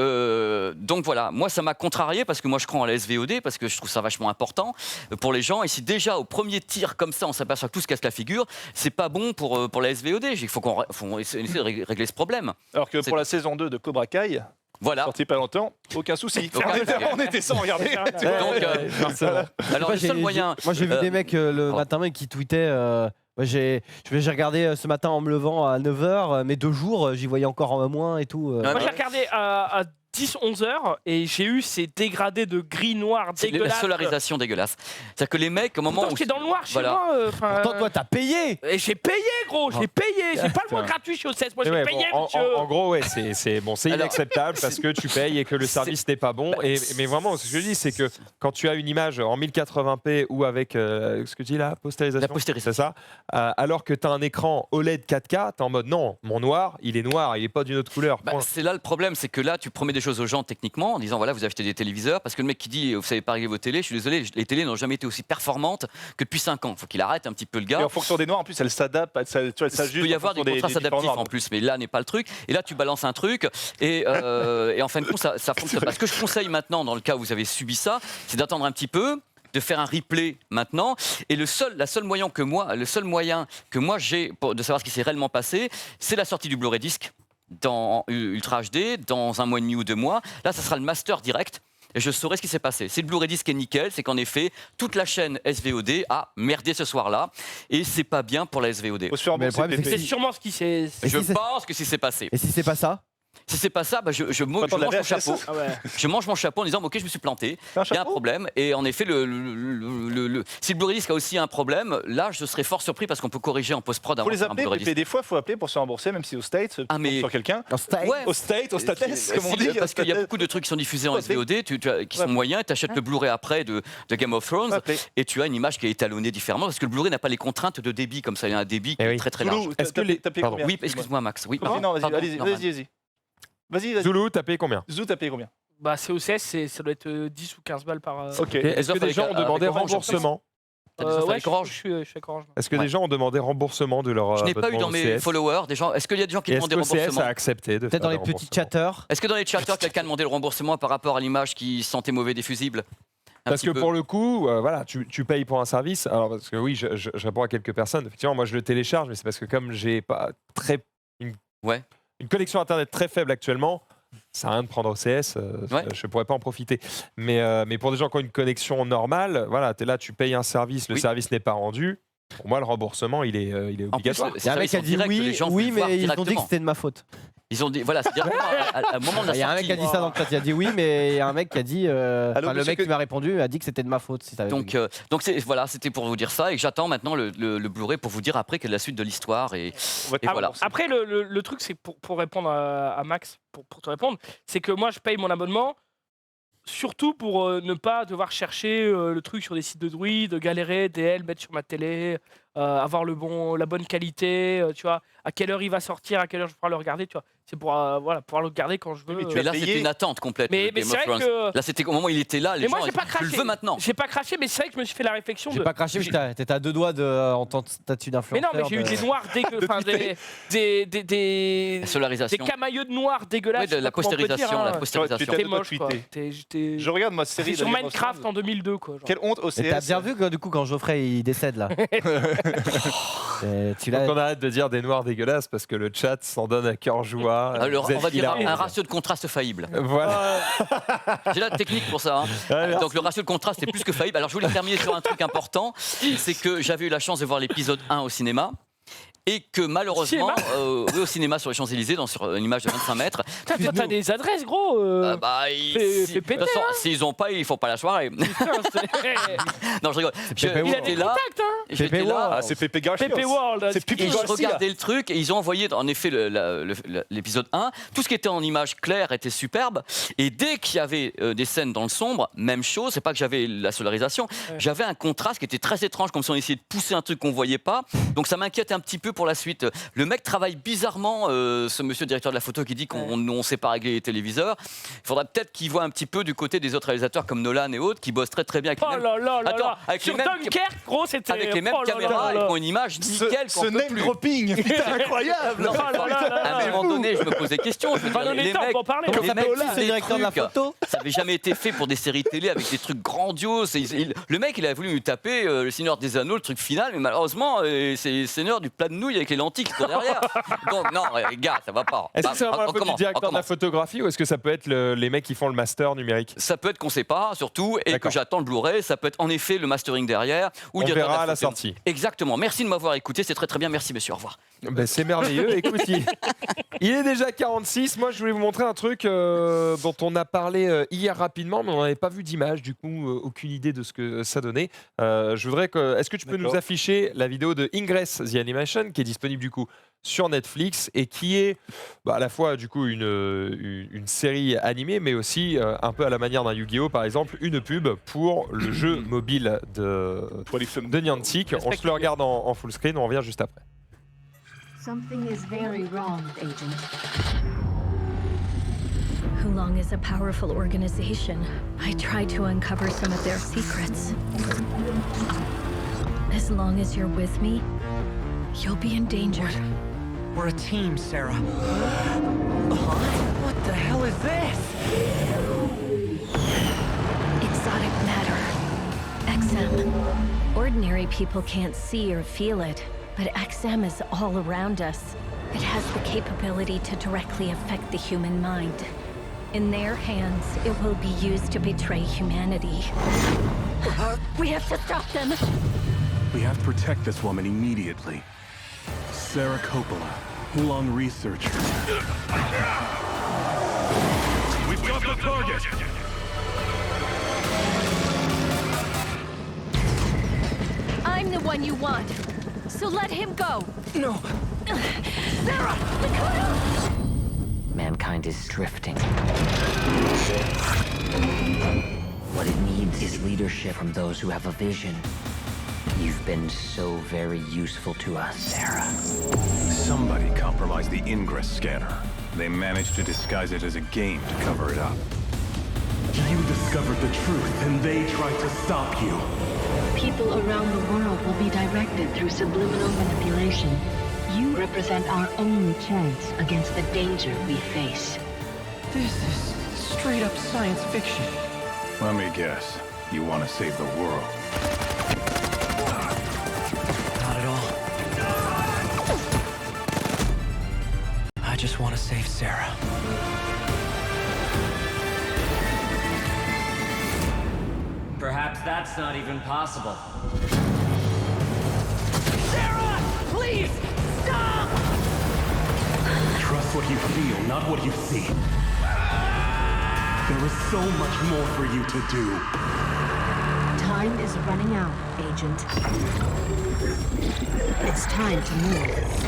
voilà, moi ça m'a contrarié parce que moi je crois en la SVOD parce que je trouve ça vachement important pour les gens. Et si déjà au premier tir comme ça on s'aperçoit que tout se casse la figure, c'est pas bon pour la SVOD. Il faut essayer de régler ce problème. Alors que C'est- pour la saison 2 de Cobra Kai, Voilà. sorti pas longtemps, aucun souci. Aucun souci. On était sans regarder. Tu vois. Donc, alors Moi, le seul moyen. Moi j'ai vu des mecs le matin même qui tweetaient. Moi, j'ai regardé ce matin en me levant à 9h, mais 2 jours, j'y voyais encore moins et tout. Ah, Moi, j'ai regardé à 10-11 heures et j'ai eu ces dégradés de gris noir C'est la dégueulasses. solarisation dégueulasse. C'est-à-dire que les mecs, au moment Pourtant, où. j'étais dans le noir chez Voilà. moi. enfin, Pourtant, toi, t'as payé. Et j'ai payé, gros, j'ai payé. J'ai pas le mois gratuit chez OCS. Moi, j'ai Ouais, payé, bon, monsieur. en gros, ouais, c'est bon, c'est Alors, inacceptable parce que tu payes et que le service n'est pas bon. Mais vraiment, ce que je dis, c'est que quand tu as une image en 1080p ou avec ce que tu dis là, postérisation, La postérisation. c'est ça, alors que tu as un écran OLED 4K, tu es en mode non, mon noir, il est noir, il est pas d'une autre couleur. Bah, point. c'est là le problème, c'est que là, tu promets des choses aux gens techniquement en disant voilà, vous achetez des téléviseurs. Parce que le mec qui dit vous savez pas régler vos télés, je suis désolé, les télés n'ont jamais été aussi performantes que depuis 5 ans. Faut qu'il arrête un petit peu le Et gars. en fonction des noirs, en plus, elle s'adapte. Tu vois, elle Il s'ajuste peut y en avoir des fonction contrastes différents adaptifs noirs. en plus, mais là n'est pas le truc. Et là, tu balances un truc et en fin de compte, ça fonctionne pas. Ce que je conseille maintenant, dans le cas où vous avez subi ça, c'est d'attendre un petit peu, de faire un replay maintenant. Et le seul moyen que moi j'ai de savoir ce qui s'est réellement passé, c'est la sortie du Blu-ray disc dans Ultra HD dans 1 mois et demi ou 2 mois. Là, ça sera le master direct. Et je saurai ce qui s'est passé. C'est le Blu-ray disc est nickel, c'est qu'en effet, toute la chaîne SVOD a merdé ce soir-là. Et c'est pas bien pour la SVOD. Faut se faire Mais le problème, rembourser, C'est Pépé. sûrement ce qui s'est. Et Je si c'est- pense que si c'est passé. Et si c'est pas ça? Si c'est pas ça, bah je mange attendre la mon VHS. chapeau. Ah ouais. Je mange mon chapeau en disant ok, je me suis planté. T'as un Il y a un chapeau problème. Et en effet, si le Blu-ray disc a aussi un problème, là, je serais fort surpris parce qu'on peut corriger en post-prod Faut avant les de faire un appeler, Blu-ray Pépé. disc. Des fois, il faut appeler pour se rembourser, même si au States, Ah, mais- sur quelqu'un. En style. Ouais. Au States, au States, comme on dit. Parce qu'il y a beaucoup de trucs qui sont diffusés en Ouais, SVOD, qui sont Ouais. moyens, tu achètes le Blu-ray après de Game of Thrones, Appeler. et tu as une image qui est étalonnée différemment, parce que le Blu-ray n'a pas les contraintes de débit, comme ça, il y a un débit qui Eh est oui. très très large. Zoulou, Est-ce que les- t'as payé Pardon. combien Oui, excuse-moi Max. Oui, Vas-y, non, vas-y, pardon, allez-y, normal. vas-y. Vas-y. Zoulou, t'as payé combien? Zou, t'as payé combien? Bah, c'est OCS, ça doit être 10 ou 15 balles par. Ok. Et Est-ce que des gens ont demandé remboursement? T'as des offres ouais, avec Orange je suis avec Orange. Est-ce que Ouais. des gens ont demandé remboursement de leur Je n'ai pas eu abonnement dans mes OCS? followers des gens. Est-ce qu'il y a des gens qui Et demandent est-ce des que OCS a remboursements? accepté de Peut-être faire dans des les petits remboursements chatters. Est-ce que dans les chatters, quelqu'un a demandé le remboursement par rapport à l'image qui sentait mauvais des fusibles? Un Parce petit que peu. pour le coup, voilà, tu payes pour un service. Alors parce que oui, je réponds à quelques personnes. Effectivement, moi je le télécharge, mais c'est parce que comme j'ai pas une connexion internet très faible actuellement, ça n'a rien de prendre OCS. Ouais. Je pourrais pas en profiter. Mais pour des gens qui ont une connexion normale, voilà, t'es là, tu payes un service, le Oui. service n'est pas rendu. Pour moi, le remboursement, il est En plus, obligatoire. Il y a un mec qui a dit oui, mais ils ont dit que c'était de ma faute. Ils ont dit, voilà, c'est directement à moment de la Il y a un mec sortie. qui a dit ça dans le chat, il a dit oui, mais il y a un mec qui a dit. Enfin, le monsieur mec qui m'a répondu a dit que c'était de ma faute. Si t'avais Donc voilà, c'était pour vous dire ça et que j'attends maintenant le Blu-ray pour vous dire après quelle est la suite de l'histoire et On va te Et voilà. rembourser. Après, le truc, c'est pour répondre à Max, pour te répondre, c'est que moi, je paye mon abonnement surtout pour ne pas devoir chercher le truc sur des sites de druides, galérer, DL, mettre sur ma télé, avoir la bonne qualité, tu vois, à quelle heure il va sortir, à quelle heure je pourrai le regarder, tu vois. C'est pour pouvoir le regarder quand je veux. Mais tu mais as là payé. c'était une attente complète. Mais de Game c'est of vrai Thrones. que. Là c'était au moment où il était là, les Mais gens moi, j'ai pas je le craché. veux maintenant. J'ai pas craché, mais c'est vrai que je me suis fait la réflexion J'ai de. pas craché, mais t'étais à 2 doigts en tant que statut Mais d'influenceur. non, mais j'ai eu des noirs des La solarisation. camailleux de noirs dégueulasses. Oui, de je sais la pas comment on peut dire, postérisation, hein. la postérisation. Tu C'était t'as moche, quoi. tweeté. J'étais Je regarde ma série sur de Game of Minecraft Thrones. en 2002, quoi. genre. Quelle honte OCS. Et t'as bien vu que du coup, quand Geoffrey il décède là. Tu Donc on arrête de dire des noirs dégueulasses parce que le chat s'en donne à cœur joie. Alors, Vous on va êtes dire hilarants. un ratio de contraste faillible. Voilà. J'ai la technique pour ça. Hein. Ouais, merci. Donc le ratio de contraste est plus que faillible. Alors je voulais terminer sur un truc important, c'est que j'avais eu la chance de voir l'épisode 1 au cinéma. Et que malheureusement, oui, au cinéma sur les Champs-Élysées, sur une image de 25 mètres. Toi, t'as des adresses, gros. Fais péter, de toute façon, hein. s'ils n'ont pas, ils font pas la soirée. Putain, Non, je rigole. il a des J'étais là. contacts, hein. J'étais là. Ah, c'est Pepe Garcia. Pepe World. C'est Pipi Et je Garcia. regardais le truc et ils ont envoyé en effet l'épisode 1. Tout ce qui était en image claire était superbe. Et dès qu'il y avait des scènes dans le sombre, même chose, c'est pas que j'avais la solarisation, j'avais un contraste qui était très étrange, comme si on essayait de pousser un truc qu'on voyait pas. Donc ça m'inquiète un petit peu pour la suite. Le mec travaille bizarrement, ce monsieur directeur de la photo qui dit qu'on ne sait pas régler les téléviseurs. Il faudrait peut-être qu'il voit un petit peu du côté des autres réalisateurs comme Nolan et autres qui bossent très très bien avec Oh les mêmes... là là là Attends, là. avec Sur les mêmes... Dunkerque, gros, c'était. Avec les mêmes oh là caméras, là là. ils font une image nickel Ce qu'on peut name plus. dropping, putain, incroyable. Non, Oh là là là à un là. moment donné, je me pose des questions. Je me dis, Pas donner les le temps mecs, pour parler. Comment les ça mecs s'appelle qui font le des directeur de la trucs, photo? ça n'avait jamais été fait pour des séries télé avec des trucs grandioses. Le mec, il avait voulu lui taper le Seigneur des Anneaux, le truc final, mais malheureusement, c'est le Seigneur du plat de nouilles avec les lentilles qui sont derrière. Donc non, les gars, ça va pas. Est-ce que c'est vraiment la on faute du commence, directeur on de la commence. photographie ou est-ce que ça peut être les mecs qui font le master numérique? Ça peut être qu'on ne sait pas, surtout, et que D'accord. j'attends le Blu-ray. Ça peut être en effet le mastering derrière. Ou On le directeur de verra à la photo. sortie. Exactement. Merci de m'avoir écouté. C'est très très bien. Merci, monsieur. Au revoir. Ben, c'est merveilleux. Écoute, il est déjà 46. Moi, je voulais vous montrer un truc dont on a parlé hier rapidement, mais on n'avait pas vu d'image. Du coup, aucune idée de ce que ça donnait. Je voudrais que. Est-ce que tu peux nous afficher la vidéo de Ingress The Animation, qui est disponible du coup sur Netflix et qui est à la fois du coup une série animée, mais aussi un peu à la manière d'un Yu-Gi-Oh par exemple, une pub pour le jeu mobile de Niantic. On se le regarde en full screen. On revient juste après. Something is very wrong, Agent. Hulong is a powerful organization. I tried to uncover some of their secrets. As long as you're with me, you'll be in danger. We're a team, Sarah. What the hell is this? Exotic matter. XM. Ordinary people can't see or feel it, but XM is all around us. It has the capability to directly affect the human mind. In their hands, it will be used to betray humanity. We have to stop them. We have to protect this woman immediately. Sarah Coppola, Hulong researcher. We've got the target! I'm the one you want, so let him go. No. Sarah! Dakota! Mankind is drifting. What it needs is leadership from those who have a vision. You've been so very useful to us, Sarah. Somebody compromised the Ingress scanner. They managed to disguise it as a game to cover it up. You discovered the truth, and they tried to stop you. People around the world will be directed through subliminal manipulation. You represent our only chance against the danger we face. This is straight up science fiction. Let me guess. You want to save the world. Not at all. I just want to save Sarah. Perhaps that's not even possible. Sarah! Please! Stop! Trust what you feel, not what you see. There is so much more for you to do. Time is running out, Agent. It's time to move.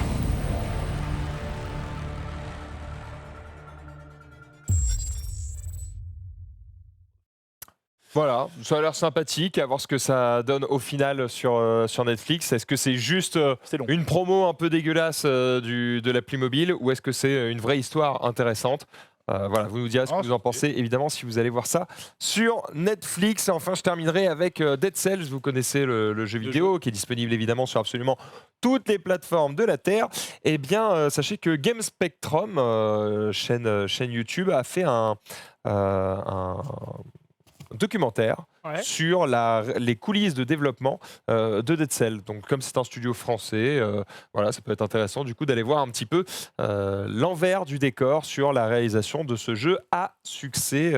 Voilà, ça a l'air sympathique, à voir ce que ça donne au final sur Netflix. Est-ce que c'est juste une promo un peu dégueulasse de l'appli mobile ou est-ce que c'est une vraie histoire intéressante? Voilà, vous nous direz ce que vous en pensez, évidemment, si vous allez voir ça sur Netflix. Et enfin, je terminerai avec Dead Cells. Vous connaissez le jeu vidéo qui est disponible évidemment sur absolument toutes les plateformes de la Terre. Eh bien, sachez que Game Spectrum, chaîne YouTube, a fait un documentaire sur les coulisses de développement de Dead Cell. Donc comme c'est un studio français, voilà, ça peut être intéressant du coup d'aller voir un petit peu l'envers du décor sur la réalisation de ce jeu à succès.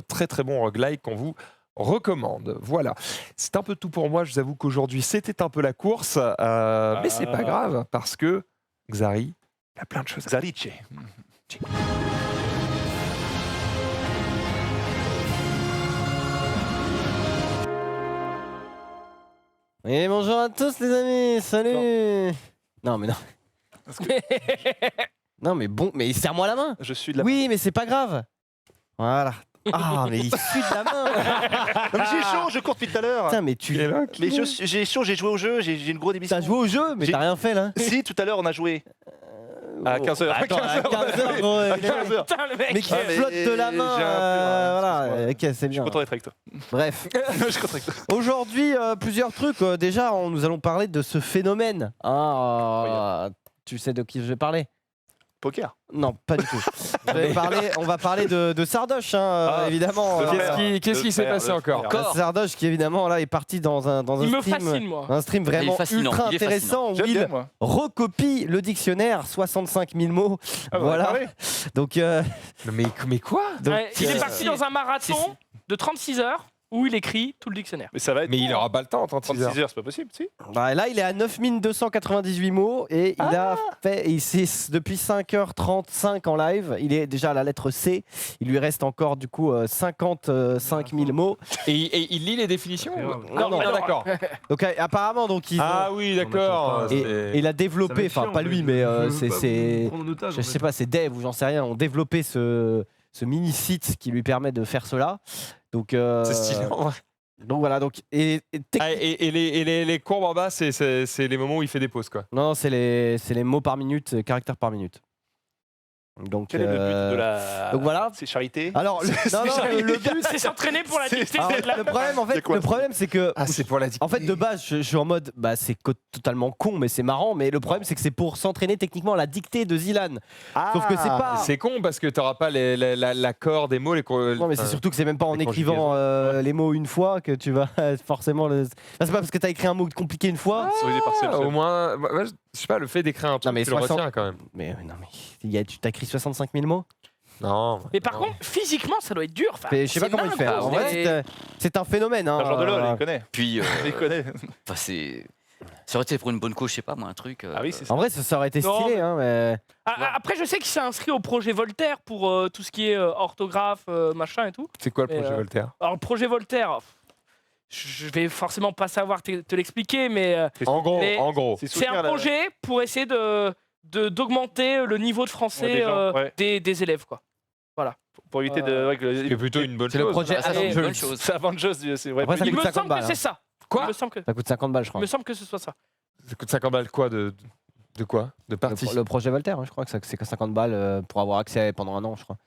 Très très bon roguelike qu'on vous recommande. Voilà, c'est un peu tout pour moi. Je vous avoue qu'aujourd'hui c'était un peu la course, mais c'est pas grave parce que Xari, il y a plein de choses. Xarice. Et bonjour à tous les amis, salut. Non mais non. Non mais bon, mais serre-moi la main. Je suis de la. Oui, mais c'est pas grave. Voilà. Ah mais il suit de la main. Non, mais j'ai chaud, je cours depuis tout à l'heure. Putain mais tu. Mais j'ai chaud, j'ai joué au jeu, j'ai une grosse émission. T'as joué au jeu, mais t'as rien fait là. Si, tout à l'heure on a joué. À 15h. Attends, à 15h, gros. À 15h. Putain, le mec. Mais qui flotte de la main. Voilà, ok, c'est Je suis bien. content d'être avec toi. Bref. Je suis content avec toi. Aujourd'hui, plusieurs trucs. Déjà, nous allons parler de ce phénomène. Tu sais de qui je vais parler? Poker. Non, pas du tout. On va parler de Sardoche, évidemment. Qu'est-ce qui s'est passé encore? Sardoche qui évidemment là est parti dans un Il me stream, fascine, moi. un stream vraiment ultra intéressant où il recopie le dictionnaire 65 000 mots. Voilà. Donc mais quoi? donc, Il est parti dans un marathon de 36 heures où il écrit tout le dictionnaire. Mais ça va être. Mais il aura pas le temps en 36 heures, c'est pas possible, si. Bah, là, il est à 9298 mots et il a fait, depuis 5h35 en live, il est déjà à la lettre C. Il lui reste encore du coup 55 000 mots. Et il lit les définitions? Non, d'accord. Donc apparemment, donc oui, d'accord. Et il a développé, enfin pas lui, mais je sais pas, c'est Dev ou j'en sais rien, ont développé ce mini-site qui lui permet de faire cela. Donc, c'est stylé. Donc voilà, donc et les courbes en bas, c'est les moments où il fait des pauses, quoi. Non, c'est les mots par minute, caractères par minute. Donc, quel est le but de la. Donc voilà. C'est charité. Alors, le but, c'est s'entraîner pour la dictée. Le problème, en fait, c'est que. c'est pour la dictée. En fait, de base, je suis en mode, c'est totalement con, mais c'est marrant. Mais le problème, c'est que c'est pour s'entraîner techniquement à la dictée de Zilan. Sauf que c'est pas. C'est con parce que t'auras pas l'accord des mots. Non, mais c'est surtout que c'est même pas en écrivant les mots une fois que tu vas forcément. C'est pas parce que t'as écrit un mot compliqué une fois. Au moins, je sais pas, le fait d'écrire un truc, tu le retiens quand même. Mais non, mais tu t'as écrit 65 000 mots? Non. Mais par contre, physiquement, ça doit être dur. Je sais pas comment il fait. En vrai, c'est un phénomène. Un genre de LOL, il connaît. Puis, il connaît. Ça aurait été pour une bonne cause, je sais pas moi, un truc. Ah oui, c'est ça. En vrai, ça aurait été stylé. Mais... Après, je sais qu'il s'est inscrit au projet Voltaire pour tout ce qui est orthographe, machin et tout. C'est quoi le projet Voltaire? Alors, le projet Voltaire. Je vais forcément pas savoir te l'expliquer, mais en gros, c'est un projet pour essayer d'augmenter le niveau de français des élèves, quoi. Voilà. Pour éviter de. C'est plutôt une bonne chose. C'est le projet Avengers. C'est Avengers, c'est vrai. Après, ça Il coûte me 50 semble balles. que c'est ça. Quoi? Ça coûte 50 balles, je crois. Il me semble que ce soit ça. Ça coûte 50 balles quoi de quoi? De partie? Le projet Voltaire, je crois que c'est que 50 balles pour avoir accès pendant un an, je crois.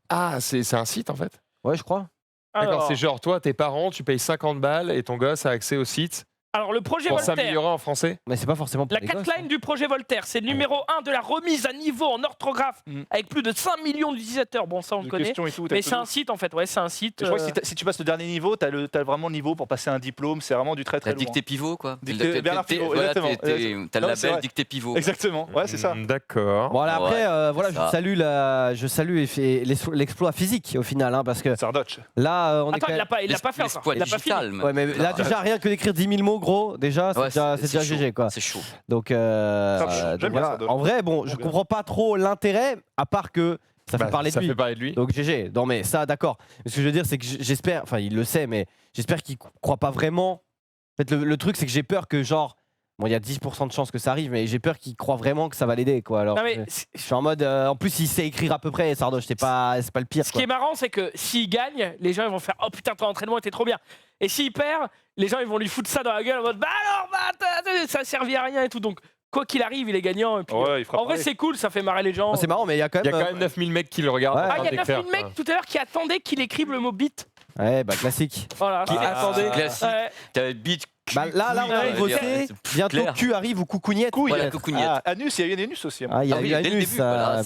Ah, c'est un site en fait? Ouais, je crois. D'accord, c'est genre toi, tes parents, tu payes 50 balles et ton gosse a accès au site Alors, le projet pour Voltaire. s'améliorer en français? Mais c'est pas forcément pour La les gosses, catline du projet Voltaire, c'est le numéro 1 de la remise à niveau en orthographe avec plus de 5 millions d'utilisateurs. Bon, ça on le connaît. Mais c'est un site en fait, c'est un site. Je crois que si tu passes le dernier niveau, t'as vraiment le niveau pour passer un diplôme. C'est vraiment du très très loin. La dictée pivot, quoi. Bernard Pivot, exactement. T'as le label dictée pivot. Exactement, ouais, c'est ça. D'accord. Voilà, après, voilà, je salue l'exploit physique au final, parce que. Sardoche. Là, on est. Attends, il l'a pas fait encore. Il a pas fini. Ouais, mais là, déjà, rien que d'écrire 10 000 mots, gros, déjà, c'est déjà GG, quoi. C'est chaud. Donc, voilà. En vrai, bon, je comprends pas trop l'intérêt, à part que ça fait parler de lui. Donc GG. Non mais ça, d'accord. Mais ce que je veux dire, c'est que j'espère, enfin il le sait, mais j'espère qu'il croit pas vraiment. En fait, le truc, c'est que j'ai peur que genre, bon, il y a 10% de chances que ça arrive, mais j'ai peur qu'il croit vraiment que ça va l'aider, quoi. Alors, je suis en mode, en plus, il sait écrire à peu près. Sardoche, c'est pas le pire. Ce qui est marrant, c'est que s'il gagne, les gens ils vont faire oh putain, ton entraînement était trop bien. Et s'il perd, les gens ils vont lui foutre ça dans la gueule en mode bah alors ça servit à rien et tout. Donc quoi qu'il arrive, il est gagnant. Et puis, en vrai, c'est cool, ça fait marrer les gens. C'est marrant, mais il y a quand même 9000 mecs qui le regardent. Il y a 9000 mecs tout à l'heure qui attendaient qu'il écrive le mot bit. Ouais, bah classique. Voilà, qui attendait. Classique. T'avais bit Là, on arrive au C. Bientôt, Q arrive ou coucougnette. Voilà, coucougnette. Anus, il y a eu Anus aussi. Ah, il y a eu dès le Anus. début, voilà,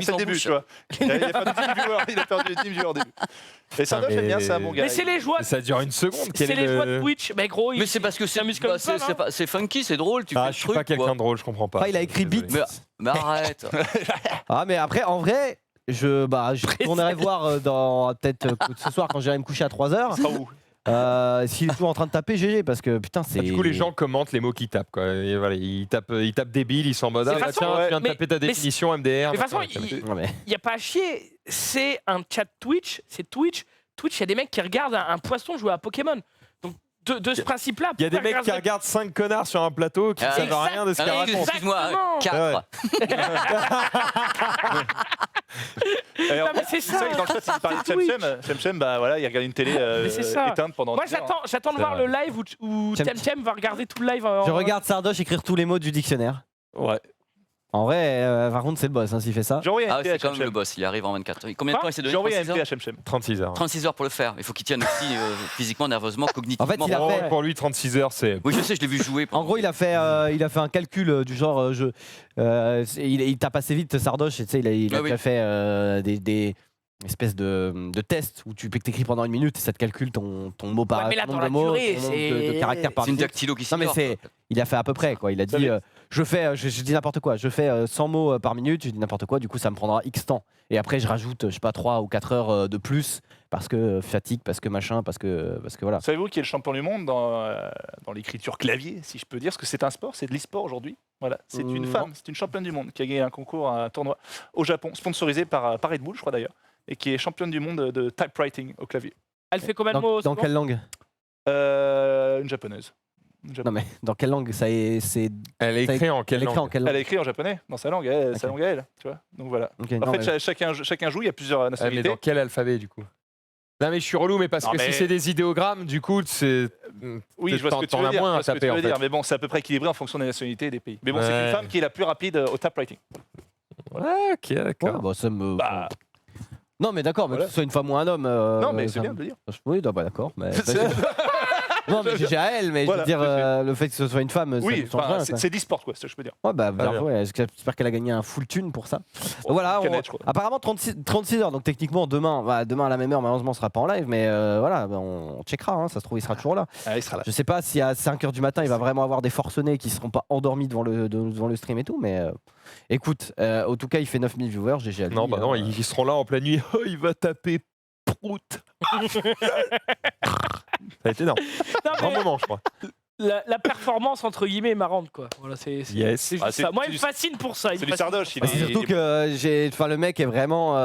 C'est le début, tu vois. Il a perdu 10 viewers au début. Et Sardoche, j'aime bien, c'est un bon gars. Mais c'est les joies. Ça dure une seconde. C'est les joies de Twitch. Mais gros, Mais c'est parce que c'est funky, c'est drôle. Tu fais le Je suis truc. pas quelqu'un de drôle, je comprends pas. Il a écrit beat. Mais arrête. Mais après, en vrai, je retournerai voir peut-être ce soir quand j'irai me coucher à 3h. S'il est toujours en train de taper GG, parce que putain, c'est. Du coup, les gens commentent les mots qu'ils tapent, quoi. Et voilà, ils tapent débile, ils sont en mode tiens, tu viens de taper ta définition MDR. Mais de toute façon, il n'y a pas à chier. C'est un chat Twitch, c'est Twitch. Twitch, il y a des mecs qui regardent un poisson jouer à Pokémon. Donc, de ce principe-là. Il y a des mecs qui regardent 5 connards sur un plateau qui ne savent rien de ce qu'ils racontent. Excuse-moi, 4. Non, mais c'est ça. C'est vrai que dans le chat, il parlait de Chemchem, bah voilà, il regarde une télé éteinte pendant. Moi, j'attends de voir le live où Chemchem va regarder tout le live. Je regarde Sardoche écrire tous les mots du dictionnaire. Ouais. En vrai, par contre, c'est le boss s'il fait ça. C'est quand même le boss, il arrive en 24 heures. Combien de temps il s'est donné? J'ai envoyé un MP à Chemchem. 36 heures. 36 heures pour le faire. Il faut qu'il tienne aussi physiquement, nerveusement, cognitivement. En fait, il a fait... Pour lui, 36 heures, c'est. Oui, je sais, je l'ai vu jouer. En gros, il a fait un calcul du genre. Il tape assez vite, Sardoche. Il a déjà fait des espèces de tests où tu t'écris pendant une minute et ça te calcule ton mot par nombre de mots, de caractères par minute. C'est une dactylo qui Non, mais il a fait à peu près, quoi. Il a dit je dis n'importe quoi, je fais 100 mots par minute, je dis n'importe quoi, du coup ça me prendra X temps. Et après je rajoute, je sais pas, 3 ou 4 heures de plus parce que fatigue, parce que machin, parce que voilà. Savez-vous qui est le champion du monde dans l'écriture clavier, si je peux dire, parce que c'est un sport, c'est de l'e-sport aujourd'hui. Voilà, c'est une femme, c'est une championne du monde qui a gagné un concours, un tournoi au Japon, sponsorisé par Red Bull, je crois d'ailleurs, et qui est championne du monde de typewriting au clavier. Elle fait combien de mots? Dans quelle langue? Une japonaise. Non mais dans quelle langue ça est Elle est écrite en quelle langue? Elle est écrite en japonais, dans sa langue, sa langue à elle, tu vois. Donc voilà. En fait, chacun joue, il y a plusieurs nationalités. Mais dans quel alphabet du coup? Non mais je suis relou, mais parce que si c'est des idéogrammes, du coup, c'est. Oui, je vois ce que tu veux dire. Moins à taper, en fait. Mais bon, c'est à peu près équilibré en fonction des nationalités et des pays. Mais bon, c'est une femme qui est la plus rapide au typewriting. Ouais, ok, d'accord. Ouais, ça me... Non mais d'accord, mais que ce soit une femme ou un homme. Non mais c'est bien de le dire. Oui, d'accord. Mais... Non, mais j'ai à elle, mais voilà, je veux dire, le fait que ce soit une femme, oui, c'est d'e-sport, quoi, c'est ce que je peux dire. Ouais, j'espère qu'elle a gagné un full tune pour ça. Donc voilà, apparemment 36 heures, donc techniquement demain à la même heure, malheureusement, on sera pas en live, mais voilà, on checkera, hein, ça se trouve, il sera toujours là. Il sera là. Je sais pas si à 5h du matin, il va vraiment avoir des forcenés qui seront pas endormis devant le stream et tout, mais écoute, en tout cas, il fait 9000 viewers, GG à lui. Non, non, ils seront là en pleine nuit, il va taper prout. Ça a été énorme. Grand moment, je crois. La performance entre guillemets est marrante, quoi. Voilà, c'est juste ça. Moi, il me fascine pour ça. C'est du Sardoche. C'est surtout que le mec est vraiment,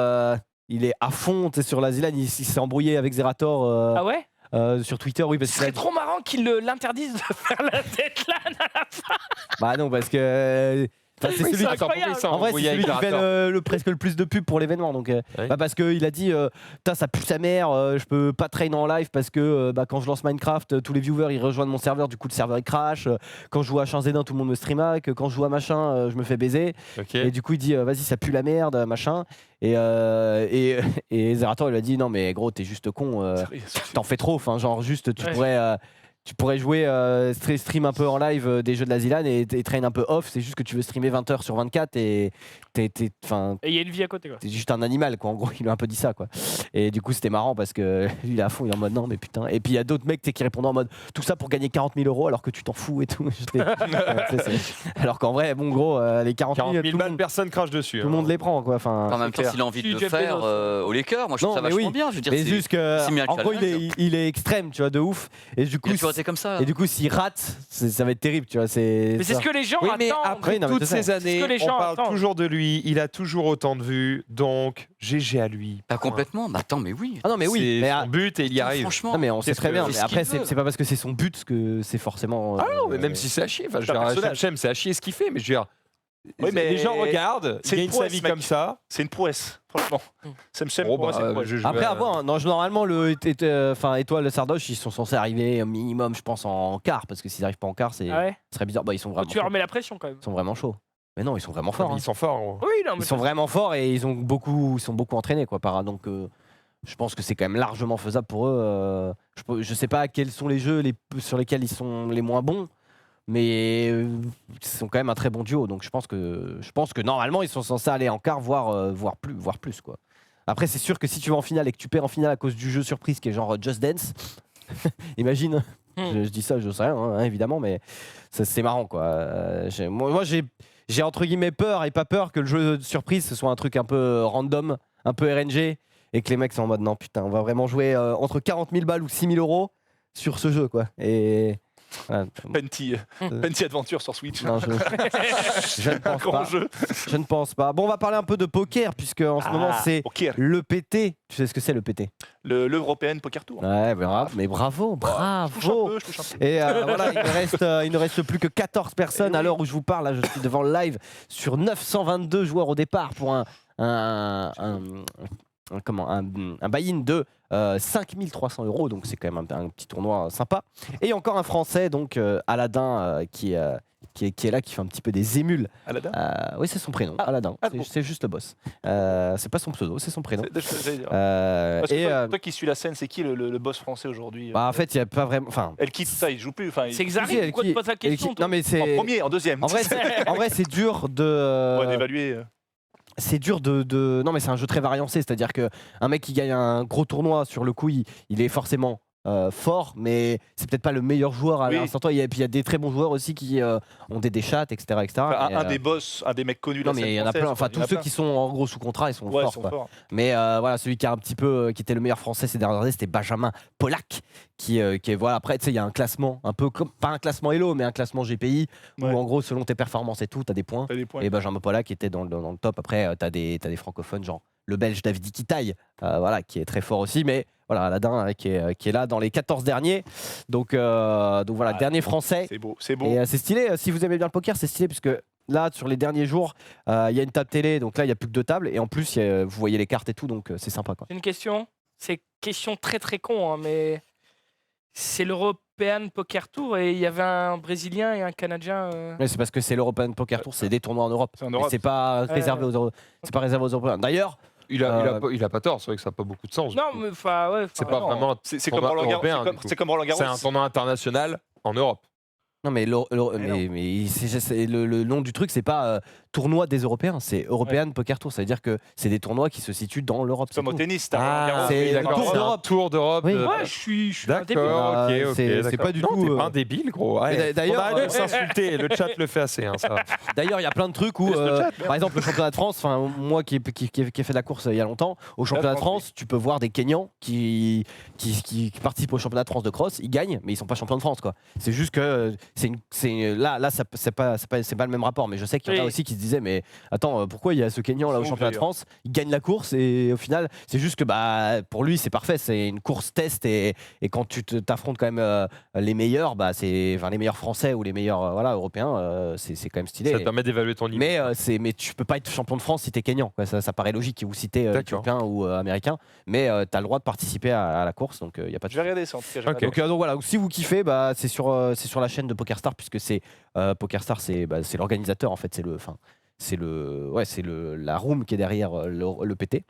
il est à fond sur la Zilan. Il s'est embrouillé avec Zerator. Ah ouais. Sur Twitter, oui, parce que c'est trop marrant qu'ils l'interdisent de faire la deadline à la fin. Bah non, parce que. C'est celui qui fait presque le plus de pub pour l'événement, donc parce qu'il a dit ça pue sa mère, je peux pas train en live parce que quand je lance Minecraft, tous les viewers ils rejoignent mon serveur, du coup le serveur il crash, quand je joue à H1Z1 tout le monde me stream hack, quand je joue à machin je me fais baiser, et du coup il dit vas-y ça pue la merde machin, et Zerator il a dit non mais gros t'es juste con, t'en fais trop, enfin genre juste tu pourrais jouer stream un peu en live des jeux de la Zilan et train un peu off, c'est juste que tu veux streamer 20h sur 24 et il y a une vie à côté, quoi. T'es juste un animal, quoi. En gros, il a un peu dit ça, quoi. Et du coup, c'était marrant parce que lui, il est à fond, il est en mode non, mais putain. Et puis il y a d'autres mecs qui répondent en mode tout ça pour gagner 40 000 € alors que tu t'en fous et tout. Alors qu'en vrai, bon, gros, les 40 000 balles, personne crache dessus. Tout le monde les prend, quoi. Enfin, en même temps, s'il a envie de le faire au Lakers, moi je trouve ça vachement bien. Je veux dire, mais juste que, en gros, il est extrême, tu vois, de ouf. Et du coup, c'est comme ça. Et du coup, s'il rate, ça va être terrible, tu vois. Mais c'est ce que les gens attendent. Mais après toutes ces années, on parle toujours de lui. Il a toujours autant de vues, donc GG à lui. Pas complètement. Bah attends, mais oui. Ah non, mais oui. C'est son but et il y arrive. Franchement, non, mais on sait très bien. Mais après, c'est pas parce que c'est son but que c'est forcément. Ah non, mais même si c'est à chier. Enfin, Chemchem, c'est à chier ce qu'il fait, mais je veux dire. Oui, mais les gens regardent, il gagne sa vie comme ça. C'est une prouesse, franchement. Chemchem, pour moi, c'est une prouesse. Après, à voir. Normalement, Étoile, Sardoche, ils sont censés arriver au minimum, je pense, en quart. Parce que s'ils n'arrivent pas en quart, ce serait bizarre. Bah, ils sont vraiment. Tu remets la pression quand même. Ils sont vraiment chauds. Mais non, ils sont vraiment forts. Ils sont forts. Oui, non, mais ils sont vraiment forts et ils sont beaucoup entraînés, quoi. Donc, je pense que c'est quand même largement faisable pour eux. Je sais pas quels sont les jeux sur lesquels ils sont les moins bons, mais ils sont quand même un très bon duo. Donc je pense que normalement ils sont censés aller en quart, voire plus quoi. Après c'est sûr que si tu vas en finale et que tu perds en finale à cause du jeu surprise qui est genre Just Dance, imagine. Je dis ça, je sais rien, hein, évidemment, mais c'est marrant quoi. Moi j'ai entre guillemets peur et pas peur que le jeu de surprise ce soit un truc un peu random, un peu RNG. Et que les mecs sont en mode non putain on va vraiment jouer entre 40 000 balles ou 6 000 euros sur ce jeu quoi. Et voilà. Penty Adventure sur Switch. Non, je ne pense grand pas. jeu. Je ne pense pas. Bon on va parler un peu de poker puisque en ce moment c'est le PT. Tu sais ce que c'est le PT? L'European Poker Tour. Ouais mais bravo. Je touche un peu. Et voilà il ne reste plus que 14 personnes à l'heure où je vous parle. Là je suis devant le live sur 922 joueurs au départ pour un buy-in de 5300 €, donc c'est quand même un petit tournoi sympa. Et encore un Français, donc Aladin, qui est là, qui fait un petit peu des émules. Aladin oui, c'est son prénom, Aladin. C'est juste le boss. C'est pas son pseudo, c'est son prénom. Parce que toi qui suis la scène, c'est qui le boss français aujourd'hui? En fait, il n'y a pas vraiment. Elle quitte ça, il joue plus. C'est Xari, pourquoi tu poses la question? Non, mais c'est. En premier, en deuxième. En vrai, c'est dur de. d'évaluer. C'est dur de. Non, mais c'est un jeu très variancé. C'est-à-dire qu'un mec qui gagne un gros tournoi, sur le coup, il est forcément fort, mais c'est peut-être pas le meilleur joueur à l'instant. Et puis il y a des très bons joueurs aussi qui ont des chats, etc. Un des boss, un des mecs connus. Non, mais il y en a plein. Enfin, tous ceux qui sont en gros sous contrat, ils sont forts. Mais voilà, celui qui a un petit peu, qui était le meilleur français ces dernières années, c'était Benjamin Pollack, qui est voilà. Après, tu sais, il y a un classement, un peu comme pas un classement Elo, mais un classement GPI où en gros, selon tes performances et tout, t'as des points. Et Benjamin Pollack était dans le top. Après, t'as des francophones, genre le Belge David Ikitaï, voilà, qui est très fort aussi, mais voilà, Aladin qui est là dans les 14 derniers. Donc voilà, dernier français. C'est beau, c'est beau. Et c'est stylé, si vous aimez bien le poker, c'est stylé, puisque là, sur les derniers jours, il y a une table télé, donc là, il n'y a plus que 2 tables, et en plus, vous voyez les cartes et tout, donc c'est sympa, quoi. Une question, c'est question très très con, hein, mais c'est l'European Poker Tour, et il y avait un Brésilien et un Canadien. Ouais, c'est parce que c'est l'European Poker Tour, c'est des tournois en Europe. C'est pas réservé c'est pas réservé aux Européens. D'ailleurs, il a pas tort, c'est vrai que ça n'a pas beaucoup de sens. Non, mais ouais. C'est pas vraiment. C'est comme Roland Garros. C'est comme Roland Garros. C'est un tournoi international en Europe. Non, mais le nom du truc, c'est pas tournoi des Européens, c'est European Poker Tour. Ça veut dire que c'est des tournois qui se situent dans l'Europe. Comme au tennis, c'est un tour d'Europe. Oui. Ouais, je suis d'accord. C'est pas du tout. T'es pas un débile, gros. D'ailleurs, on arrête de s'insulter. Le chat le fait assez. Hein, ça. D'ailleurs, il y a plein de trucs où, par exemple, le championnat de France. Enfin, moi qui ai fait de la course il y a longtemps, au championnat de France, tu peux voir des Kenyans qui participent au championnat de France de cross. Ils gagnent, mais ils sont pas champions de France, quoi. C'est juste que là, c'est pas le même rapport. Mais je sais qu'il y en a aussi qui se disaient, mais attends, pourquoi il y a ce Kenyan là au championnat de France, il gagne la course et au final, c'est juste que pour lui c'est parfait, c'est une course test et quand tu t'affrontes quand même les meilleurs, c'est les meilleurs français ou les meilleurs européens, c'est quand même stylé. Ça te permet d'évaluer ton niveau. Mais tu peux pas être champion de France si t'es Kenyan. Ça paraît logique ou si t'es éthiopien ou américain, mais t'as le droit de participer à la course, donc il y a pas de. Je vais regarder ça en tout cas. Donc voilà, si vous kiffez, c'est sur la chaîne de PokerStar, puisque c'est PokerStar, c'est l'organisateur en fait, c'est la room qui est derrière le PT.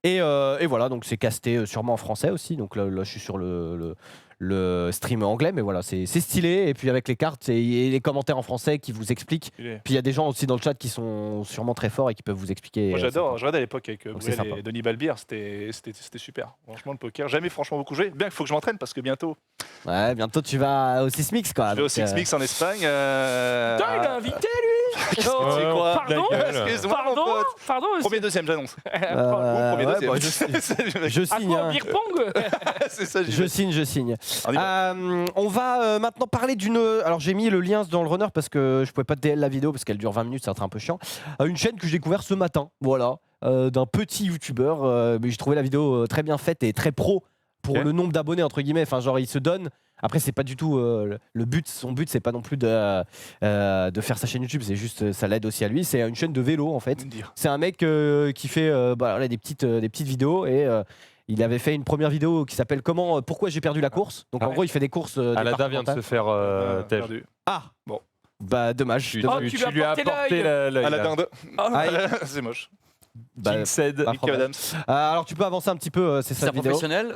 Et voilà, donc c'est casté sûrement en français aussi. Donc là je suis sur le stream anglais, mais voilà, c'est stylé. Et puis avec les cartes et les commentaires en français qui vous expliquent. Puis il y a des gens aussi dans le chat qui sont sûrement très forts et qui peuvent vous expliquer. Moi j'adore, je regardais à l'époque avec Bruel et Denis Balbir, c'était super. Franchement, le poker, jamais franchement beaucoup joué. Bien qu'il faut que je m'entraîne parce que bientôt. Ouais, bientôt tu vas au Six Mix, quoi. Je vais au Six Mix en Espagne. Putain, il a invité lui. C'est quoi? Pardon. Premier, deuxième, j'annonce. Premier, deuxième. Je signe. Beer pong. C'est ça. Je signe. On va maintenant parler d'une. Alors j'ai mis le lien dans le runner parce que je pouvais pas DL la vidéo parce qu'elle dure 20 minutes, ça va être un peu chiant. Une chaîne que j'ai découvert ce matin, voilà, d'un petit youtubeur. Mais j'ai trouvé la vidéo très bien faite et très pro pour le nombre d'abonnés entre guillemets. Enfin genre il se donne. Après c'est pas du tout le but. Son but c'est pas non plus de faire sa chaîne YouTube. C'est juste ça l'aide aussi à lui. C'est une chaîne de vélo en fait. C'est un mec qui fait des petites vidéos et il avait fait une première vidéo qui s'appelle pourquoi j'ai perdu la course. Donc en gros il fait des courses. Aladin vient de se faire perdu. Ah bon. Dommage. Tu lui as apporté l'œil. Aladin 2. C'est moche. King said. Ricky Adams. Alors tu peux avancer un petit peu, c'est ça C'est la un vidéo. professionnel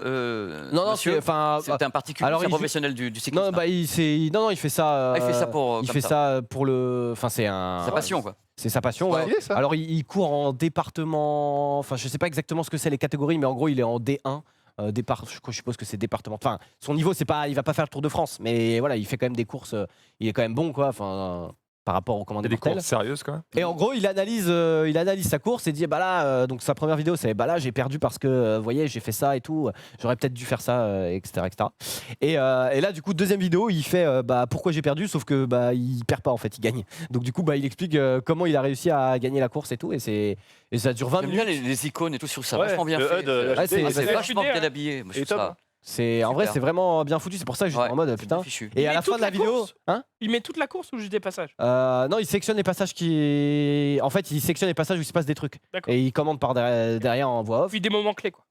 Non, monsieur c'est un particulier, alors, c'est un il fait- professionnel du cyclisme. Non, bah, il fait ça. il fait ça pour. Il comme fait ça pour le. Enfin, c'est un. Sa passion, quoi. C'est sa passion, ouais. Stylé, ça. Alors il court en département. Enfin, je sais pas exactement ce que c'est les catégories, mais en gros, il est en D1. Je suppose que c'est département. Enfin, son niveau, c'est pas. Il va pas faire le Tour de France, mais voilà, il fait quand même des courses. Il est quand même bon, quoi. Enfin. Par rapport aux commandes Des courses sérieuses, quoi. Et en gros, il analyse sa course et dit bah là, donc sa première vidéo, c'est bah là, j'ai perdu parce que vous voyez, j'ai fait ça et tout. J'aurais peut-être dû faire ça, etc., etc. Et là, du coup, deuxième vidéo, il fait bah pourquoi j'ai perdu, sauf que bah il perd pas en fait, il gagne. Donc du coup, bah il explique comment il a réussi à gagner la course et tout. Et ça dure 20 J'aime minutes. bien les icônes et tout sur ça, Ouais, vachement bien le fait. HUD, la c'est vachement HUD, bien habillé. Moi, je Et trouve top. ça- En vrai, Super. c'est vraiment bien foutu. C'est pour ça que j'étais Ouais, en mode c'est putain. bien fichu. Et Il à met la fin toute de la la vidéo, course hein Il met toute la course ou juste des passages? Non, il sectionne les passages qui. En fait, il sectionne les passages où il se passe des trucs. D'accord. Et il commande par derrière en voix off. Puis des moments clés, quoi.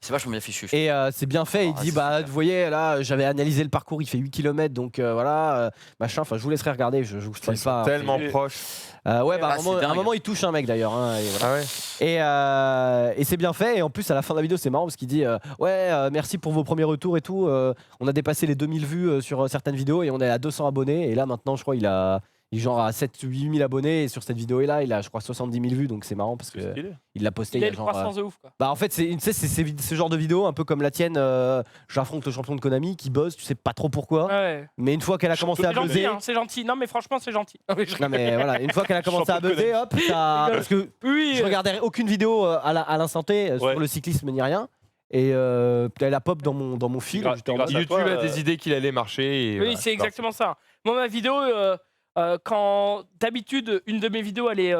C'est vachement bien fichu. Et c'est bien fait, il Ah, dit c'est bah super. vous voyez là j'avais analysé le parcours, il fait 8 km donc voilà machin, enfin je vous laisserai regarder, je vous spoil Ils sont pas. tellement Et- proches. Ouais bah Ah, à un c'est moment, à un dingue. moment, il touche un mec d'ailleurs hein, et, voilà. Ah ouais. Et c'est bien fait et en plus à la fin de la vidéo c'est marrant parce qu'il dit ouais merci pour vos premiers retours et tout, on a dépassé les 2000 vues sur certaines vidéos et on est à 200 abonnés et là maintenant je crois il est genre à 7-8 000 abonnés et sur cette vidéo là il a je crois 70 000 vues donc c'est marrant parce que il l'a posté Il a il y a une genre croissance de ouf, quoi. bah en fait c'est ce genre de vidéo un peu comme la tienne, j'affronte le champion de Konami qui buzz, tu sais pas trop pourquoi, Ouais. mais une fois qu'elle a commencé à C'est gentil, buzzer, hein, c'est gentil. Non, mais franchement, c'est gentil. non mais voilà, une fois qu'elle a commencé à Champion de buzzer, hop, ça... parce que Oui, je regardais aucune vidéo à l'instant T Ouais. sur le cyclisme ni rien, et elle a pop dans mon fil. Grâce- j'étais en grâce mode, à YouTube toi, a des idées qu'il allait marcher. Et oui, voilà, c'est parti. exactement ça. Moi, ma vidéo, quand d'habitude, une de mes vidéos, elle est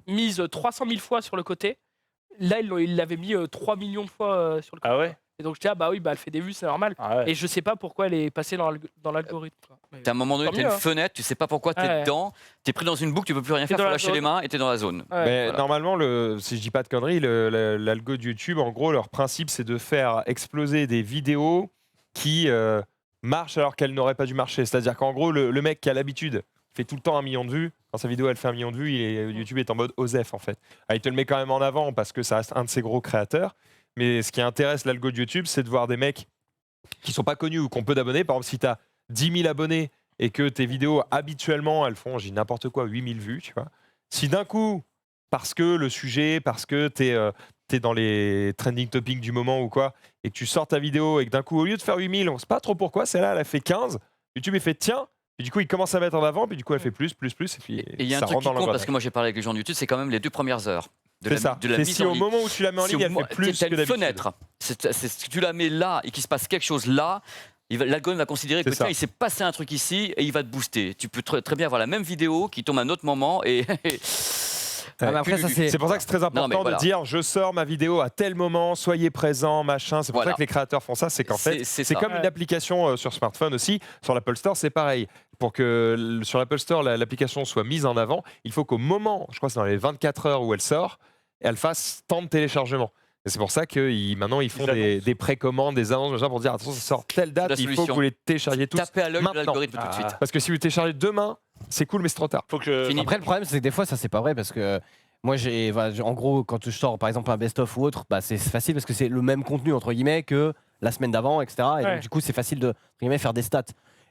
mise 300 000 fois sur le côté. Là, il l'avait mis 3 millions de fois sur le côté. Ah ouais. Et donc, je dis, ah bah oui, bah, elle fait des vues, c'est normal. Ah ouais. Et je sais pas pourquoi elle est passée dans l'algorithme. quoi. Mais- T'as un moment donné, Tant t'as mieux, une hein. fenêtre, tu sais pas pourquoi t'es Ouais. dedans, t'es pris dans une boucle, tu peux plus rien T'es faire, dans faut la lâcher zone. les mains et t'es dans la zone. Ouais. Mais Voilà. normalement, si je dis pas de conneries, l'algo de YouTube, en gros, leur principe, c'est de faire exploser des vidéos qui marchent alors qu'elles n'auraient pas dû marcher. C'est-à-dire qu'en gros, le mec qui a l'habitude fait tout le temps 1 million de vues. Quand sa vidéo elle fait 1 million de vues, YouTube est en mode OSEF en fait. Il te le met quand même en avant parce que ça reste un de ses gros créateurs. Mais ce qui intéresse l'algo de YouTube, c'est de voir des mecs qui sont pas connus ou qui ont peu d'abonnés. Par exemple, si tu as 10 000 abonnés et que tes vidéos habituellement elles font, j'ai n'importe quoi, 8 000 vues, tu vois. Si d'un coup, parce que le sujet, parce que tu es dans les trending topics du moment ou quoi, et que tu sors ta vidéo et que d'un coup, au lieu de faire 8 000, on sait pas trop pourquoi, celle-là elle a fait 15, YouTube il fait tiens. Et du coup, il commence à mettre en avant, puis du coup, elle fait plus, et puis Et il y a un ça truc rentre qui dans compte, parce l'engrenage. que moi j'ai parlé avec les gens de YouTube, c'est quand même les 2 premières heures de C'est la, ça. de la C'est mise si en au ligne. moment où tu la mets en Si ligne, au elle moment- fait plus t'as que une d'habitude. fenêtre. Si tu la mets là et qu'il se passe quelque chose là, l'algorithme va considérer que C'est ça. tiens, il s'est passé un truc ici et il va te booster. Tu peux très bien avoir la même vidéo qui tombe à un autre moment et. Ah, mais après, ça, c'est- C'est pour ça que c'est très important mais voilà. de dire je sors ma vidéo à tel moment, soyez présents, machin. C'est pour Voilà. ça que les créateurs font ça. C'est qu'en fait, C'est c'est ça. comme une Ouais. application sur smartphone aussi. Sur l'Apple Store, c'est pareil. Pour que sur l'Apple Store, l'application soit mise en avant, il faut qu'au moment, je crois que c'est dans les 24 heures où elle sort, elle fasse tant de téléchargements. Et c'est pour ça que maintenant, ils font des précommandes, des annonces machin, pour dire attention, ça sort telle date, La il faut que solution. vous les téléchargiez tous. Taper à l'œil de maintenant. l'algorithme tout de suite. Parce que si vous les téléchargez demain, c'est cool, mais c'est trop tard. Faut que Fini. Après, le problème, c'est que des fois, ça, c'est pas vrai parce que moi, en gros, quand je sors par exemple un best-of ou autre, bah, c'est facile parce que c'est le même contenu, entre guillemets, que la semaine d'avant, etc. Et Ouais. donc, du coup, c'est facile de entre guillemets, faire des stats.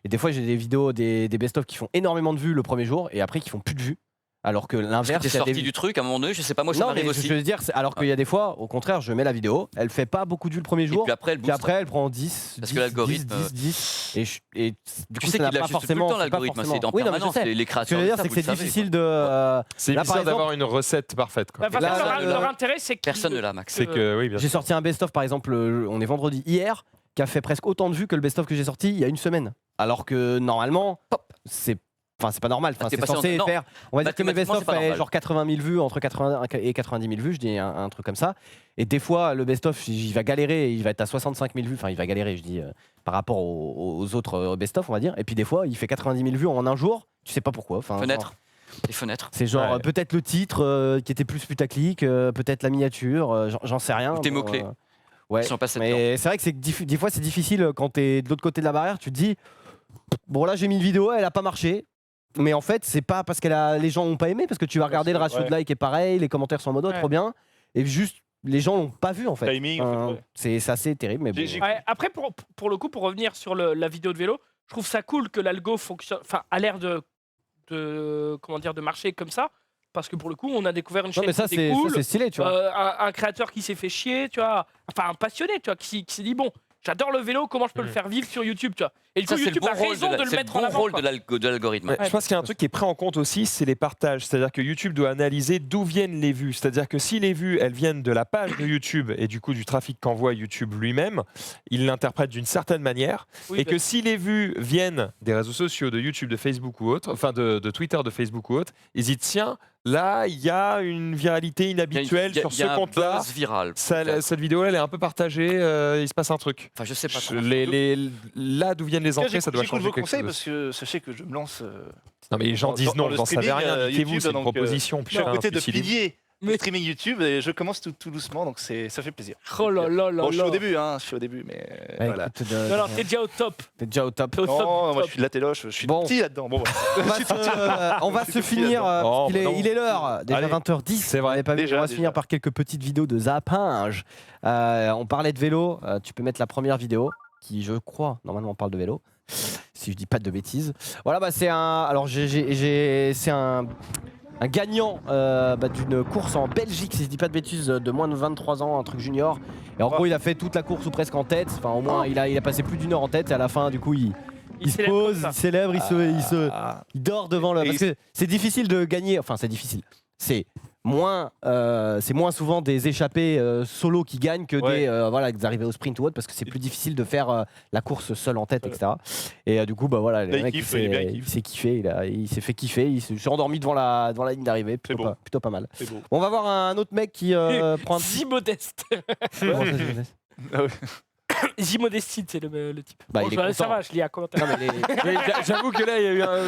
Et des fois, j'ai des vidéos, des best-of qui font énormément de vues le premier jour et après qui font plus de vues. Alors que Parce que l'inverse, t'es il y a sorti des- du truc à un moment donné, je sais pas, moi ça Non, m'arrive mais aussi. je veux dire, alors qu'il y a des fois, au contraire, je mets la vidéo, elle fait pas beaucoup de vues le premier Et jour. puis après, elle Puis booste. après, elle prend 10, Parce 10, que l'algorithme, 10, 10, et, du Tu coup, sais ça n'a qu'il pas ajuste tout le forcément. temps c'est pas l'algorithme, forcément- c'est en Oui, non, mais je permanence. sais. Les Ce que créateurs. je veux dire, ça, c'est que vous c'est le savez, difficile quoi. de. C'est Là, par difficile d'avoir exemple- une recette parfaite. Quoi. Bah, parce que Là, leur intérêt, c'est que Personne ne l'a, Max. C'est que, oui, bien J'ai sûr. sorti un best-of, par exemple, on est vendredi hier, qui a fait presque autant de vues que le best-of que j'ai sorti il y a une semaine. Alors que normalement, c'est. Enfin, c'est pas normal. Enfin, Ah, t'es c'est passé censé non. faire. On va dire que mes Mathématiquement, best-of c'est pas faisaient normal. genre 80 000 vues, entre 80 et 90 000 vues, je dis un truc comme ça. Et des fois, le best-of, il va galérer, il va être à 65 000 vues. Enfin, il va galérer, je dis, par rapport aux autres best-of, on va dire. Et puis des fois, il fait 90 000 vues en un jour. Tu sais pas pourquoi. Enfin, Fenêtre. Les fenêtres. c'est genre Ouais. peut-être le titre qui était plus putaclic, peut-être la miniature, j'en sais rien. Ou tes Bon, mots-clés. Ouais. Ils sont passés dedans. Mais c'est vrai que des fois c'est difficile quand t'es de l'autre côté de la barrière. Tu te dis bon là j'ai mis une vidéo, elle a pas marché. Mais en fait c'est pas parce les gens ont pas aimé, parce que tu vas regarder le ratio ouais. de like est pareil, les commentaires sont en mode oh, Ouais. trop bien. et juste les gens l'ont pas vu en fait. Timing, en fait, ouais. C'est assez terrible, mais bon. Ouais, après, pour le coup, pour revenir sur la vidéo de vélo, je trouve ça cool que l'algo fonctionne, enfin, a l'air de comment dire, de marcher comme ça. Parce que pour le coup, on a découvert une chaîne mais ça, qui était cool, ça, c'est stylé, tu vois. un créateur qui s'est fait chier, tu vois, enfin un passionné, tu vois, qui s'est dit bon, j'adore le vélo, comment je peux le faire vivre sur YouTube, tu vois. Et du coup, YouTube a raison de le mettre en avant. C'est le bon rôle de l'algorithme. Ouais, je pense qu'il y a un truc qui est pris en compte aussi, c'est les partages. C'est-à-dire que YouTube doit analyser d'où viennent les vues. C'est-à-dire que si les vues, elles viennent de la page de YouTube et du coup du trafic qu'envoie YouTube lui-même, il l'interprète d'une certaine manière. Oui, et que si les vues viennent des réseaux sociaux, de YouTube, de Facebook ou autre, enfin de Twitter, de Facebook ou autre, ils disent tiens, là, il y a une viralité inhabituelle sur ce compte-là. Viral. Cette vidéo, elle est un peu partagée, il se passe un truc. Enfin, je sais pas. Là d'où viennent les entrées, ça doit changer vos quelque conseils chose. parce que sachez que je me lance. Non mais les gens disent non, vous n'en savez rien, niquez-vous, c'est une proposition. Je suis à côté de pilier le streaming YouTube et je commence tout doucement, donc ça fait plaisir. Oh là là là. Bon, je suis au début, mais voilà. Non, t'es déjà au top. T'es déjà au top. Non, moi je suis de la téloche, je suis petit là-dedans. Bon, on va se finir, il est l'heure, déjà 20h10. C'est vrai. On va se finir par quelques petites vidéos de zappage. On parlait de vélo, tu peux mettre la première vidéo, qui je crois, normalement on parle de vélo. Si je dis pas de bêtises. Voilà, bah c'est un. Alors c'est un gagnant d'une course en Belgique, si je dis pas de bêtises, de moins de 23 ans, un truc junior. Et en gros, il a fait toute la course ou presque en tête. Enfin, au moins, il a passé plus d'1 heure en tête. Et à la fin, du coup, il se pose, il célèbre, il dort devant le. Parce que c'est difficile de gagner. Enfin, c'est difficile. C'est moins souvent des échappés solo qui gagnent que des arrivées au sprint ou autre, parce que c'est plus difficile de faire la course seul en tête, etc. Et du coup, bah voilà, le mec il s'est kiffé, il s'est fait kiffer, il s'est endormi devant la ligne d'arrivée, plutôt pas mal. On va voir un autre mec qui prend un Si modeste. J-Modesty, c'est le type. Bah, ça va, je lis à commentaire. J'avoue que là, il y a eu un.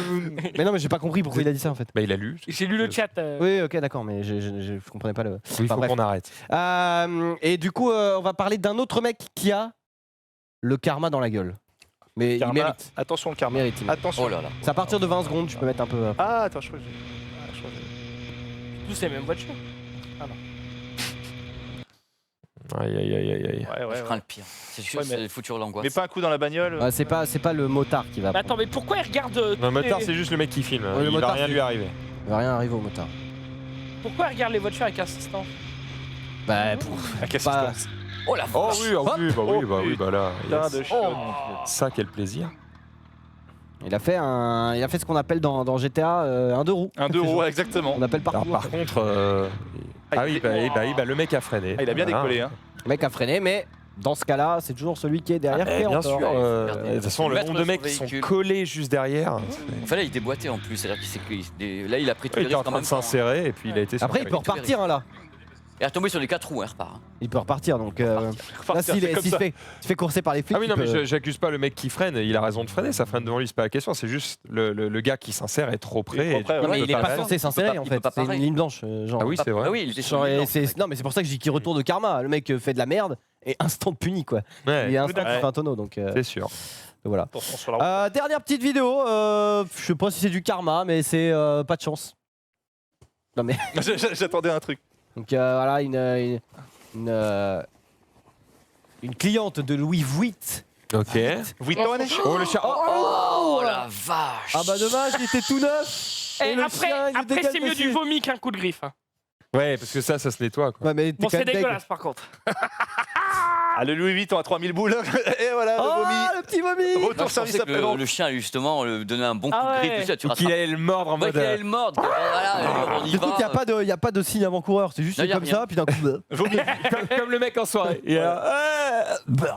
Mais non, mais j'ai pas compris pourquoi il a dit ça en fait. Bah, il a lu. J'ai lu le chat. Oui, ok, d'accord, mais je comprenais pas le. Il faut qu'on arrête. Et du coup, on va parler d'un autre mec qui a le karma dans la gueule. Mais il mérite. Attention le karma. Attention. Oh là là. C'est à partir de 20 secondes, tu peux mettre un peu. Ah, attends, je crois que tous les mêmes voitures. Ah non. Aïe. Je crains le pire. C'est sûr, c'est foutu l'angoisse. Mais pas un coup dans la bagnole. C'est pas le motard qui va. Mais attends, mais pourquoi il regarde. Le motard, c'est juste le mec qui filme. Le il motard, va rien lui arriver. Il va rien arriver au motard. Pourquoi il regarde les voitures avec assistant? Bah, pour. Assistance. Oh la vache. Oui, bah là. Yes. Ça, quel plaisir. Il a fait ce qu'on appelle dans GTA un 2 roues. Un 2 roues, exactement. On appelle parcours. Alors, par contre, le mec a freiné. Il a bien décollé. Hein. Le mec a freiné, mais dans ce cas-là, c'est toujours celui qui est derrière. Bien sûr. De toute façon, le nombre de mecs qui sont collés juste derrière. Enfin là, il déboîtait en plus. C'est-à-dire là, il a pris tout Il était en train de s'insérer et puis il a été. Après, il peut repartir là. Et retomber sur les 4 roues, il repart. Il peut repartir donc. Là, s'il se fait courser par les flics. Ah oui, non, mais j'accuse pas le mec qui freine. Il a raison de freiner. Ça freine devant lui, c'est pas la question. C'est juste le gars qui s'insère est trop près. Mais il est pas censé s'insérer en fait. C'est une ligne blanche. Ah oui, c'est vrai. Non, mais c'est pour ça que je dis qu'il retourne de karma. Le mec fait de la merde et instant puni quoi. Il est instant qui fait un tonneau donc. C'est sûr. Voilà. Dernière petite vidéo. Je sais pas si c'est du karma, mais c'est pas de chance. Non mais. J'attendais un truc. Donc voilà, une cliente de Louis Vuitton. Ok. Vuitton. Oh le chat. Oh la vache. Ah bah dommage, il était tout neuf. Et après c'est mieux du vomi qu'un coup de griffe. Ouais, parce que ça se nettoie quoi. Ouais, mais bon, c'est dégueulasse par contre. Ah, le Louis Vuitton à 3000 boules. Et voilà, le vomi. Le petit vomi. Retour service après vente. Le chien, justement, donnait un bon coup de griffe. Qu'il allait le mordre en mode. Qu'il allait le mordre. Voilà, on y va. Il n'y a pas de signe avant-coureur. C'est juste comme ça, puis d'un coup. Comme le mec en soirée.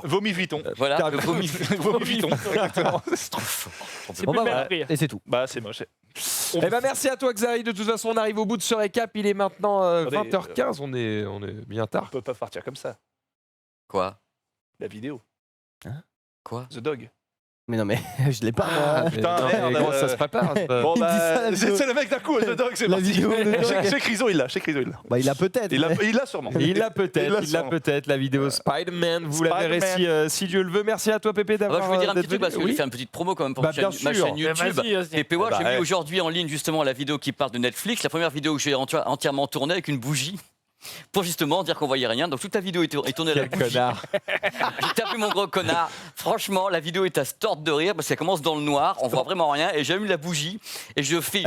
Vomi Vuitton. Voilà, le vomi Vuitton. Exactement. C'est plus le même prix. Et c'est tout. Bah, c'est moche. Eh ben merci à toi Xaï, de toute façon on arrive au bout de ce récap, il est maintenant 20h15, on est bien tard. On peut pas partir comme ça. Quoi? La vidéo. Hein? Quoi? The Dog. Mais non mais je l'ai pas moi. Putain merde, comment ça se prépare? Bon bah c'est le mec d'un coup, The Dog, c'est parti. Chez Criso il l'a. Bah il l'a peut-être. Il l'a sûrement. Il l'a peut-être, la vidéo Spider-Man, vous la verrez si Dieu le veut. Merci à toi Pépé d'avoir. Je veux dire un petit truc parce que j'ai fait une petite promo quand même pour ma chaîne YouTube. Et PWA, j'ai mis aujourd'hui en ligne justement la vidéo qui part de Netflix, la première vidéo que j'ai entièrement tournée avec une bougie. pour justement dire qu'on voyait rien. Donc toute la vidéo est tournée à la Quel bougie. connard. J'ai tapé mon gros connard. Franchement, la vidéo est à se tordre de rire parce qu'elle commence dans le noir, on voit vraiment rien et j'allume la bougie et je fais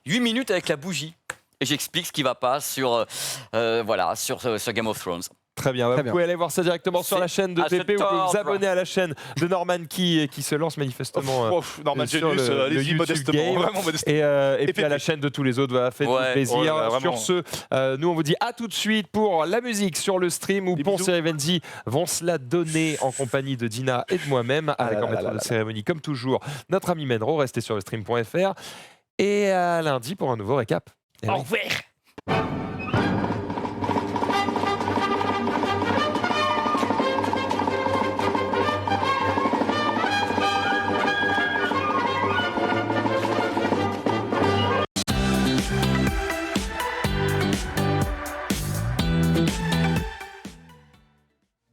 8 minutes avec la bougie et j'explique ce qui va pas sur Game of Thrones. Très bien, vous pouvez aller voir ça directement sur la chaîne de TP, vous pouvez vous abonner à la chaîne de Norman qui se lance manifestement Norman sur Genius, le allez-y YouTube modestement, Game. vraiment modestement. Et puis à la chaîne de tous les autres, faites-vous plaisir. Sur ce, nous on vous dit à tout de suite pour la musique sur le stream où Ponce et Revenzi vont se la donner en compagnie de Dina et de moi-même avec en maître de cérémonie comme toujours notre ami Menro. Restez sur le stream.fr et à lundi pour un nouveau récap. Au revoir.